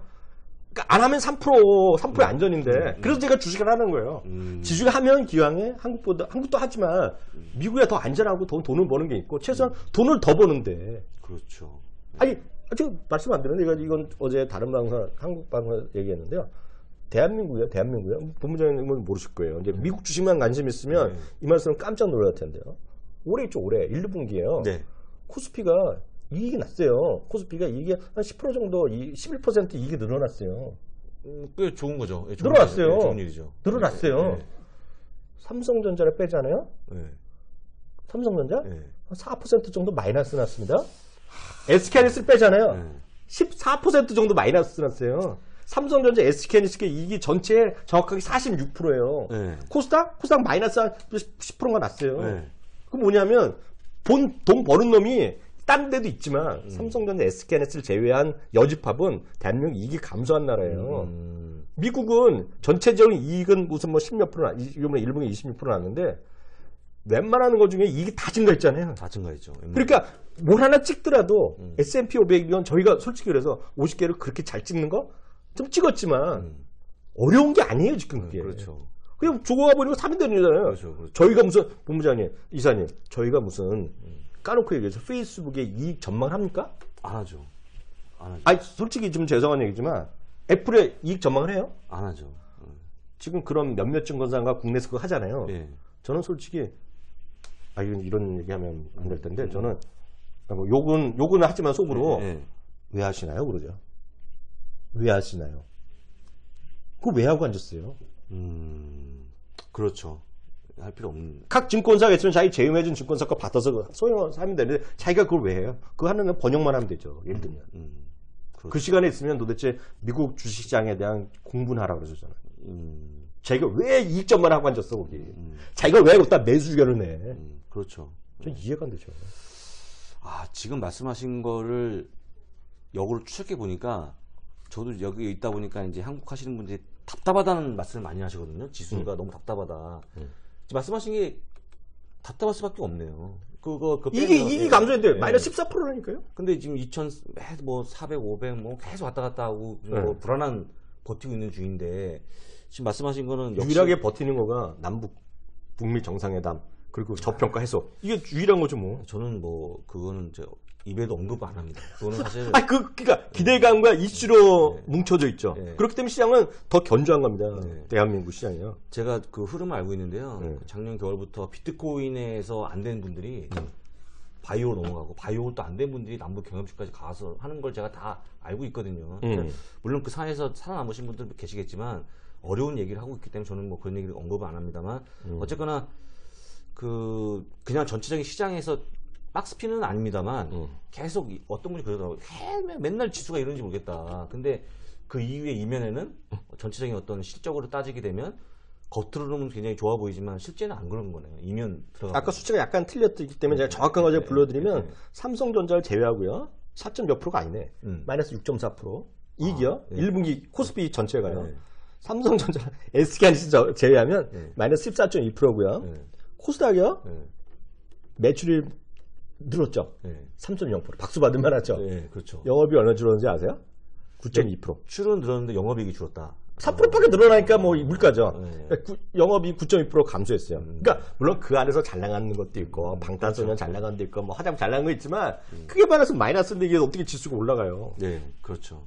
그러니까 안 하면 3%의 안전인데 그래서 제가 주식을 하는 거예요. 지주가 하면 기왕에 한국도 하지만 미국이 더 안전하고 돈을 버는 게 있고 최소한 돈을 더 버는데. 그렇죠. 아니 지금 말씀 안 드렸는데 이건 어제 다른 방송 한국 방송 얘기했는데요. 대한민국이요. 본부장님은 모르실 거예요. 이제 미국 주식만 관심 있으면 이 말씀은 깜짝 놀랄 텐데요. 올해 있죠, 올해 1, 2분기에요. 네. 코스피가 이익이 났어요. 코스피가 이익이 한 10% 정도, 11% 이익이 늘어났어요. 꽤 좋은 거죠. 예, 늘어났어요. 일이죠. 좋은 일이죠. 늘어났어요. 네. 삼성전자를 빼잖아요. 네. 삼성전자 네. 한 4% 정도 마이너스 났습니다. SK하이닉스를 빼잖아요. 14% 정도 마이너스 났어요. 삼성전자, SK하이닉스의 이익이 전체의 정확하게 46%예요. 네. 코스닥 마이너스 한 10%가 났어요. 네. 그 뭐냐면 돈 버는 놈이 딴 데도 있지만 삼성전자, SK하이닉스를 제외한 여집합은 대한민국 이익이 감소한 나라예요. 미국은 전체적인 이익은 무슨 뭐 10몇 프로, 이번에 1분기 26% 났는데 웬만한 것 중에 이익이 다 증가했잖아요. 다 증가했죠. 그러니까 뭘 하나 찍더라도 S&P 500이건 저희가 솔직히 그래서 50개를 그렇게 잘 찍는 거 좀 찍었지만 어려운 게 아니에요 지금 그게. 그렇죠. 그냥 조거가 보니까 사면 되는 거잖아요. 그렇죠. 저희가 무슨 본부장님, 이사님, 저희가 무슨 까놓고 얘기해서 페이스북에 이익 전망을 합니까? 안 하죠. 안 하죠. 아니 솔직히 좀 죄송한 얘기지만 애플에 이익 전망을 해요? 안 하죠. 지금 그런 몇몇 증권사가 국내에서 그거 하잖아요. 예. 저는 솔직히 이런 얘기하면 안 될 텐데 저는 뭐 욕은 하지만 속으로 왜 하시나요? 그러죠. 왜 하시나요? 그거 왜 하고 앉았어요? 그렇죠. 할 필요 없는. 각 증권사가 있으면 자기 제휴해준 증권사 거 받아서 소용하면 되는데 자기가 그걸 왜 해요? 그거 하는 건 번역만 하면 되죠. 예를 들면. 그렇죠. 그 시간에 있으면 도대체 미국 주식시장에 대한 공부를 하라고 그러잖아요. 자기가 왜 이익점만 하고 앉았어 거기. 자기가 왜 거기다 매수 의견을 내. 그렇죠. 전 이해가 안 되죠. 지금 말씀하신 거를 역으로 추적해 보니까 저도 여기 있다 보니까 이제 한국 하시는 분들이 답답하다는 말씀을 많이 하시거든요. 지수가 너무 답답하다. 지금 말씀하신 게 답답할 수밖에 없네요. 이익이 감소했는데 마이너스 14%라니까요. 근데 지금 2,000, 뭐 400, 500, 뭐 계속 왔다 갔다 하고 뭐 불안한 버티고 있는 중인데 지금 말씀하신 거는 역시 유일하게 버티는 거가 남북 북미 정상회담 그리고 저평가 해소 이게 유일한 거죠 뭐. 저는 뭐 그거는 입에도 언급 안 합니다. 그거는 사실 그러니까 기대감과 이슈로 뭉쳐져 있죠. 그렇기 때문에 시장은 더 견조한 겁니다. 대한민국 시장이요. 제가 그 흐름을 알고 있는데요. 작년 겨울부터 비트코인에서 안 된 분들이 바이오로 넘어가고 바이오로 또 안 된 분들이 남북 경협지까지 가서 하는 걸 제가 다 알고 있거든요. 물론 그 산에서 살아남으신 분들도 계시겠지만 어려운 얘기를 하고 있기 때문에 저는 뭐 그런 얘기를 언급을 안 합니다만 어쨌거나 그냥 전체적인 시장에서 박스피는 아닙니다만 계속 어떤 분이 그러더라고요. 맨날 지수가 이런지 모르겠다. 근데 그 이후의 이면에는 전체적인 어떤 실적으로 따지게 되면 겉으로는 굉장히 좋아 보이지만 실제는 안 그런 거네요. 이면 들어가. 아까 수치가 약간 틀렸기 때문에 제가 정확한 거 불러드리면 삼성전자를 제외하고요. 4몇 %가 아니네. 마이너스 6.4%. 이익이요. 1분기 코스피 전체가요. 삼성전자, SK하이닉스 제외하면 마이너스 14.2%고요. 코스닥이요. 매출이 늘었죠. 3.0%. 박수 받을 만하죠. 네, 그렇죠. 영업이 얼마 줄었는지 아세요? 9.2%. 출은 늘었는데 영업이익이 줄었다. 4%밖에 늘어나니까 뭐 물가죠. 영업이 9.2% 감소했어요. 그러니까 물론 그 안에서 잘 나가는 것도 있고 방탄소년 잘 나가는 것도 있고 뭐 화장 잘 나가는 거 있지만 크게 반해서 마이너스인데 이게 어떻게 지수가 올라가요? 네, 그렇죠.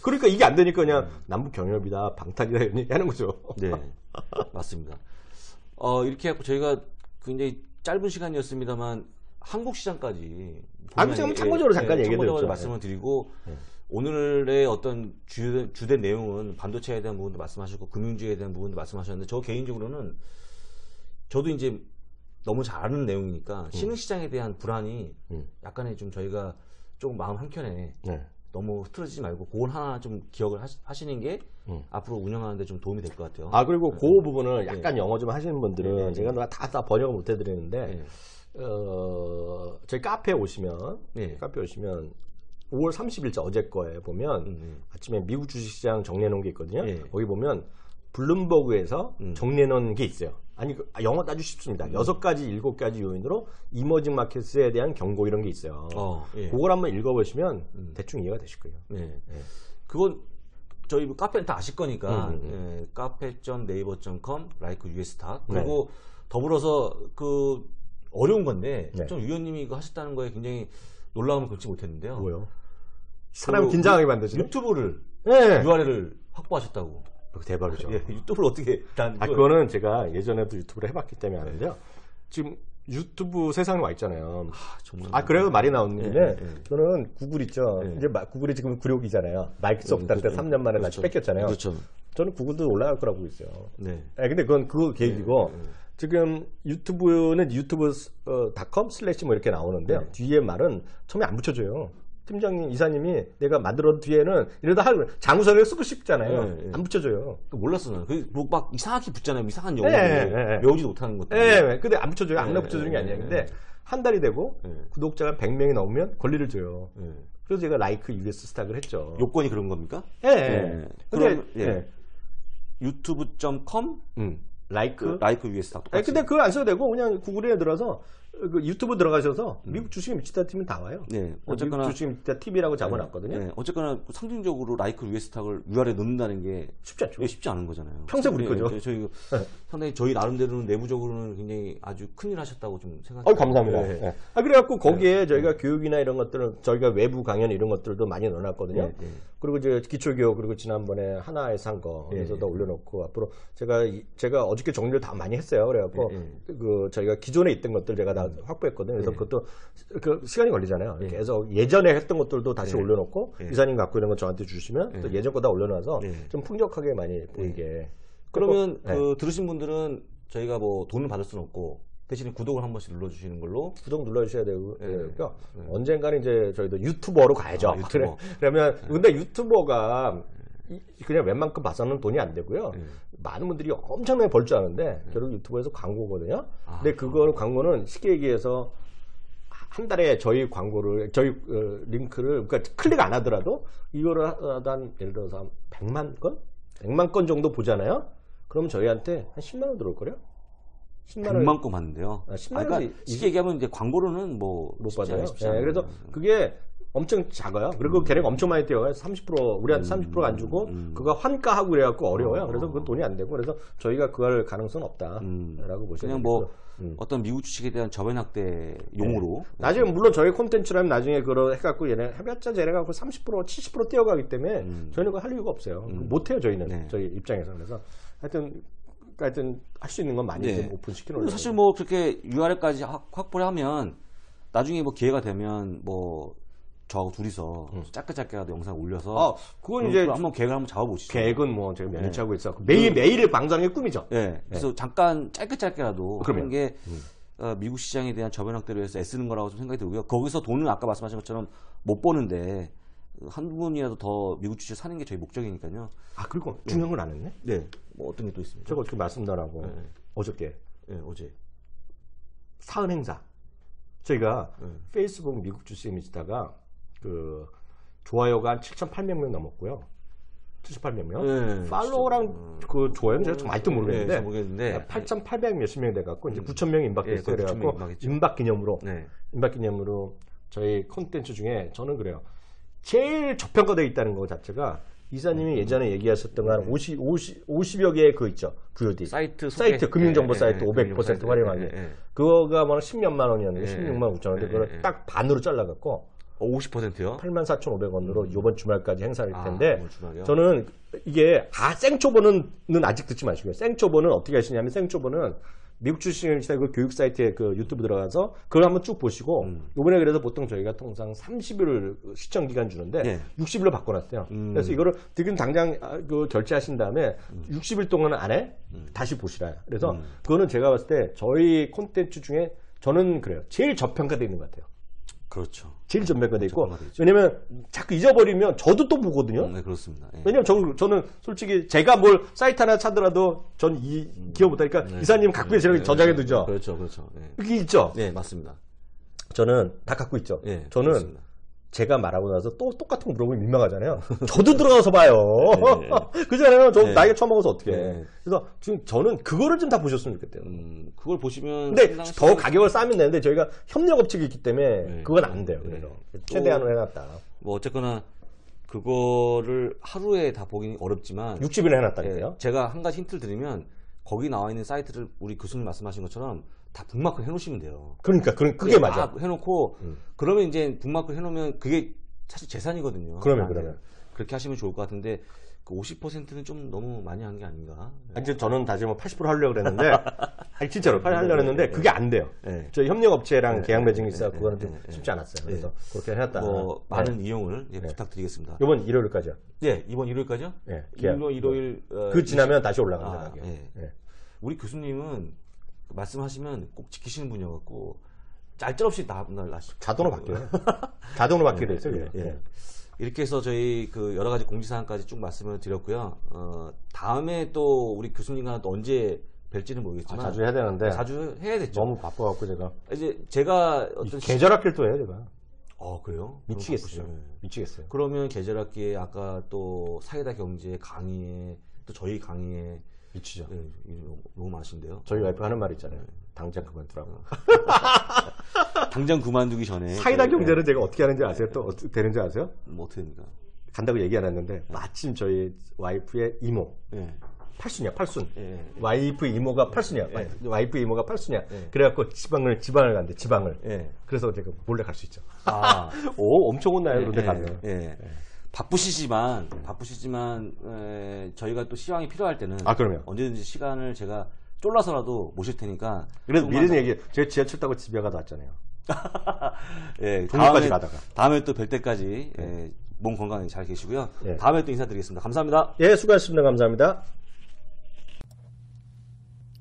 그러니까 이게 안 되니까 그냥 남북 경협이다, 방탄이다 이런 얘기 하는 거죠. 네, 맞습니다. 이렇게 해서 저희가 굉장히 짧은 시간이었습니다만 한국 시장까지 한국 시장 참고적으로 잠깐 얘기해드렸죠. 말씀을 드리고 오늘의 어떤 주된 내용은 반도체에 대한 부분도 말씀하셨고 금융주에 대한 부분도 말씀하셨는데 저 개인적으로는 저도 이제 너무 잘 아는 내용이니까 신흥시장에 대한 불안이 약간의 좀 저희가 조금 마음 한켠에 너무 흐트러지지 말고 그걸 하나 좀 기억을 하시는 게 앞으로 운영하는데 좀 도움이 될 것 같아요. 그리고 그 부분을 약간 영어 좀 하시는 분들은 제가 다 번역을 못 해드리는데 저희 카페에 오시면 5월 30일자 어제 거에 보면 아침에 미국 주식시장 정리해 놓은 게 있거든요. 거기 보면 블룸버그에서 정리해 놓은 게 있어요. 아니 영어도 아주 쉽습니다. 6가지, 7가지 요인으로 이머징 마켓에 대한 경고 이런 게 있어요. 예. 그걸 한번 읽어보시면 대충 이해가 되실 거예요. 네. 그건 저희 카페는 다 아실 거니까 예, 카페.네이버.com like US스탁 그리고 더불어서 그 어려운 건데 좀 위원님이 이거 하셨다는 거에 굉장히 놀라움을 금치 못했는데요. 뭐요? 사람 긴장하게 만드시네. 유튜브를 네. URL을 확보하셨다고. 대박이죠. 예, 유튜브를 어떻게 그거는 제가 예전에도 유튜브를 해봤기 때문에 아는데요. 지금 유튜브 세상에 와 있잖아요. 그래도 말이 나오는 김에 저는 구글 있죠. 이제 구글이 지금 굴욕이잖아요. 마이크로소프트한테 3년 만에 다시 뺏겼잖아요. 그렇죠. 저는 구글도 올라갈 거라고 있어요. 네. 근데 그건 그 계획이고 지금 유튜브는 유튜브.com/ 뭐 이렇게 나오는데요. 뒤에 말은 처음에 안 붙여줘요. 팀장님, 이사님이 내가 만들어 뒤에는 이러다 장우선을 쓰고 싶잖아요. 안 붙여줘요. 몰랐어, 나는. 막 이상하게 붙잖아요. 이상한 영어를. 외우지도 못하는 것들. 근데 안 붙여줘요. 아무나 붙여주는 게 아니에요. 근데 한 달이 되고 구독자가 100명이 넘으면 권리를 줘요. 그래서 제가 라이크 US 스탁을 했죠. 요건이 그런 겁니까? 네. 근데 유튜브.com 라이크 US 스탁. 근데 그걸 안 써도 되고 그냥 구글에 들어서 그 유튜브 들어가셔서 미국 주식에 미치다 팀은 다 와요. 네. 어쨌거나 미국 주식에 미치다 TV라고 잡아놨거든요. 네. 어쨌거나 상징적으로 라이크 US 스탁을 URL에 넣는다는 게 쉽지 않죠. 쉽지 않은 거잖아요. 평생 우리 거죠. 저희 상당히 저희 나름대로는 내부적으로는 굉장히 아주 큰일 하셨다고 좀 생각해요. 감사합니다. 네. 그래갖고 거기에 저희가 교육이나 이런 것들은 저희가 외부 강연 이런 것들도 많이 넣어놨거든요. 그리고 이제 기초교육 그리고 지난번에 하나에서 한 거 그래서도 올려놓고 앞으로 제가 어저께 정리를 다 많이 했어요. 그래갖고 그 저희가 기존에 있던 것들 제가 다 확보했거든요. 그래서 그것도 그 시간이 걸리잖아요. 계속 예전에 했던 것들도 다시 올려놓고 이사님 갖고 있는 거 저한테 주시면 또 예전 거 다 올려놔서 좀 풍족하게 많이 보이게. 그러면 그 들으신 분들은 저희가 뭐 돈을 받을 수는 없고 대신에 구독을 한 번씩 눌러주시는 걸로. 구독 눌러주셔야 되고요. 언젠가는 이제 저희도 유튜버로 가야죠. 유튜버. 그러면 근데 유튜버가 그냥 웬만큼 봐서는 돈이 안 되고요. 많은 분들이 엄청나게 벌 줄 아는데 결국 유튜브에서 광고거든요. 근데 그거는 광고는 쉽게 얘기해서 한 달에 저희 광고를 저희 링크를 그러니까 클릭 안 하더라도 이거를 한 예를 들어서 한 100만 건 정도 보잖아요. 그럼 저희한테 한 10만 원 들어올 거래요. 100만 건 봤는데요. 10만 원. 그러니까 쉽게 얘기하면 이제 광고로는 뭐 못 받아요. 그래서 그게 엄청 작아요. 그리고 걔네가 엄청 많이 뛰어가요. 30% 우리한테 30% 안 주고 그거 환가하고 그래갖고 어려워요. 그래서 그건 돈이 안 되고 그래서 저희가 그럴 가능성은 없다라고 보시면 그냥 뭐 어떤 미국 주식에 대한 저변 확대 용으로. 나중에 물론 저희 콘텐츠라면 나중에 그걸 해갖고 얘네 해봤자 쟤네가 30% 70% 뛰어가기 때문에 저희는 그거 할 이유가 없어요. 못해요 저희는 저희 입장에서. 그래서 하여튼 할 수 있는 건 많이 좀 오픈시키는. 사실 뭐 그렇게 URL까지 확보를 하면 나중에 뭐 기회가 되면 뭐 저하고 둘이서 짧게라도 영상 올려서 그건 이제 한번 계획을 한번 잡아보시죠. 계획은 뭐 제가 몇 년째 하고 있었고 매일의 방송의 꿈이죠. 그래서 잠깐 짧게라도 하는 게 미국 시장에 대한 저변 확대를 위해서 애쓰는 거라고 좀 생각이 들고요. 거기서 돈은 아까 말씀하신 것처럼 못 버는데 한 분이라도 더 미국 주식 사는 게 저희 목적이니까요. 그리고 중요한 건 안 했네. 네. 뭐 어떤 게 또 있습니까? 제가 어떻게 말씀도 안 하고 어저께 어제 사은 행사 저희가 페이스북 미국 주식에 미치다가 그 좋아요가 한 7,800명 넘었고요. 7,800명. 팔로우랑 그 좋아요는 제가 좀 아직도 모르겠는데 8,800 몇십 명이 돼갖고 이제 9,000명이 임박했어요. 그래갖고 임박 기념으로 저희 콘텐츠 중에 저는 그래요. 제일 저평가되어 있다는 거 자체가 이사님이 예전에 얘기하셨던 거 한 50여 개의 그 있죠. VOD. 사이트 금융정보 사이트 500% 활용하기. 그거가 뭐 10몇만 원이었는데 16만 9천 원인데 그걸 딱 반으로 잘라갖고 50%요? 84,500원으로 이번 주말까지 행사를 할 텐데 저는 이게 생초보는 아직 듣지 마시고요. 생초보는 어떻게 하시냐면 생초보는 미국 주식을 그 교육 사이트에 그 유튜브 들어가서 그걸 한번 쭉 보시고 이번에 그래서 보통 저희가 통상 30일 시청 기간 주는데 60일로 바꿔놨어요. 그래서 이거를 지금 당장 그 결제하신 다음에 60일 동안 안에 다시 보시라요. 그래서 그거는 제가 봤을 때 저희 콘텐츠 중에 저는 그래요. 제일 저평가되어 있는 것 같아요. 그렇죠. 제일 전면가돼 있고 왜냐면 자꾸 잊어버리면 저도 또 보거든요. 네, 그렇습니다. 왜냐면 저는 솔직히 제가 뭘 사이트 하나 찾더라도 전 기억 못하니까 이사님 갖고 계시는 저장해 두죠. 그렇죠. 그게 있죠. 네, 맞습니다. 저는 다 갖고 있죠. 저는 그렇습니다. 제가 말하고 나서 또 똑같은 거 물어보면 민망하잖아요. 저도 들어가서 봐요. 네. 그잖아요. 저 네. 나이가 처음 먹어서 어떻게. 네. 그래서 지금 저는 그거를 좀 다 보셨으면 좋겠대요. 그걸 보시면. 근데 더 가격을 싸면 되는데 저희가 협력업체가 있기 때문에 네. 그건 안 돼요. 그래서 최대한으로 해놨다. 뭐 어쨌거나 그거를 하루에 다 보기 어렵지만 60일에 해놨다니까요. 제가 한 가지 힌트를 드리면 거기 나와 있는 사이트를 우리 교수님 말씀하신 것처럼 다 북마크를 해놓으시면 돼요. 그러니까 그게 맞아. 해놓고 그러면 이제 북마크를 해놓으면 그게 사실 재산이거든요. 그러면 그렇게 하시면 좋을 것 같은데 그 50%는 좀 너무 많이 한 게 아닌가. 아니, 저는 다시 80% 하려고 그랬는데 아니 진짜로 하려고 했는데 그게 안 돼요. 네. 저희 협력업체랑 계약 매진이 있어 네. 그거는 좀 쉽지 않았어요. 그래서 그렇게 해놨다. 뭐 많은 이용을 부탁드리겠습니다. 이번 일요일까지요. 네, 이번 일요일까지요? 네, 이번 일요일 그 지나면 다시 올라갑니다. 네. 우리 교수님은 말씀하시면 꼭 지키시는 분이어갖고 짤짤없이 다음날 나시고 자동으로 바뀌어요. 자동으로 바뀌게 돼 있어요. 이렇게 해서 저희 그 여러 가지 공지사항까지 쭉 말씀을 드렸고요. 다음에 또 우리 교수님과 또 언제 뵐지는 모르겠지만 자주 해야 되는데 자주 해야 됐죠. 너무 바빠갖고 제가 어떤 계절학기를 또 해요, 제가. 그래요? 미치겠어요. 미치겠어요. 그러면 계절학기에 아까 또 사이다 경제 강의에 또 저희 강의에 미치죠. 너무 많으신데요. 저희 와이프 하는 말 있잖아요. 당장 그만두라고. 당장 그만두기 전에 사이다 경제는 제가 어떻게 하는지 아세요? 또 어떻게 되는지 아세요? 뭐 어떻게 됩니까? 간다고 얘기 안 했는데 마침 저희 와이프의 이모 팔순이야, 팔순. 와이프 이모가 팔순이야. 와이프 이모가 팔순이야. 그래갖고 지방을 간대, 지방을. 그래서 제가 몰래 갈 수 있죠. 오, 엄청 혼나요, 그런데 가면. 바쁘시지만 저희가 또 시황이 필요할 때는 그러면 언제든지 시간을 제가 쫄라서라도 모실 테니까. 그래도 미래는 얘기, 제가 지하철 타고 집에 가다 왔잖아요. 다음에 가다가. 다음에 또 뵐 때까지 몸 건강히 잘 계시고요. 다음에 또 인사드리겠습니다. 감사합니다. 수고하셨습니다. 감사합니다.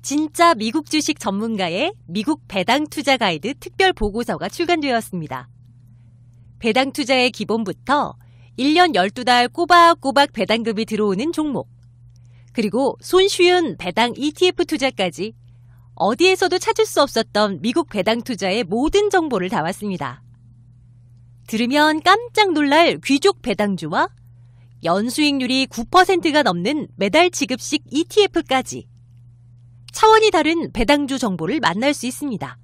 진짜 미국 주식 전문가의 미국 배당 투자 가이드 특별 보고서가 출간되었습니다. 배당 투자의 기본부터 1년 12달 꼬박꼬박 배당금이 들어오는 종목, 그리고 손쉬운 배당 ETF 투자까지 어디에서도 찾을 수 없었던 미국 배당 투자의 모든 정보를 담았습니다. 들으면 깜짝 놀랄 귀족 배당주와 연수익률이 9%가 넘는 매달 지급식 ETF까지 차원이 다른 배당주 정보를 만날 수 있습니다.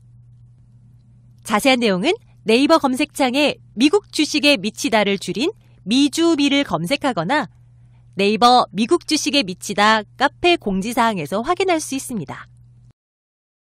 자세한 내용은 네이버 검색창에 미국 주식에 미치다를 줄인 미주비를 검색하거나 네이버 미국 주식에 미치다 카페 공지사항에서 확인할 수 있습니다.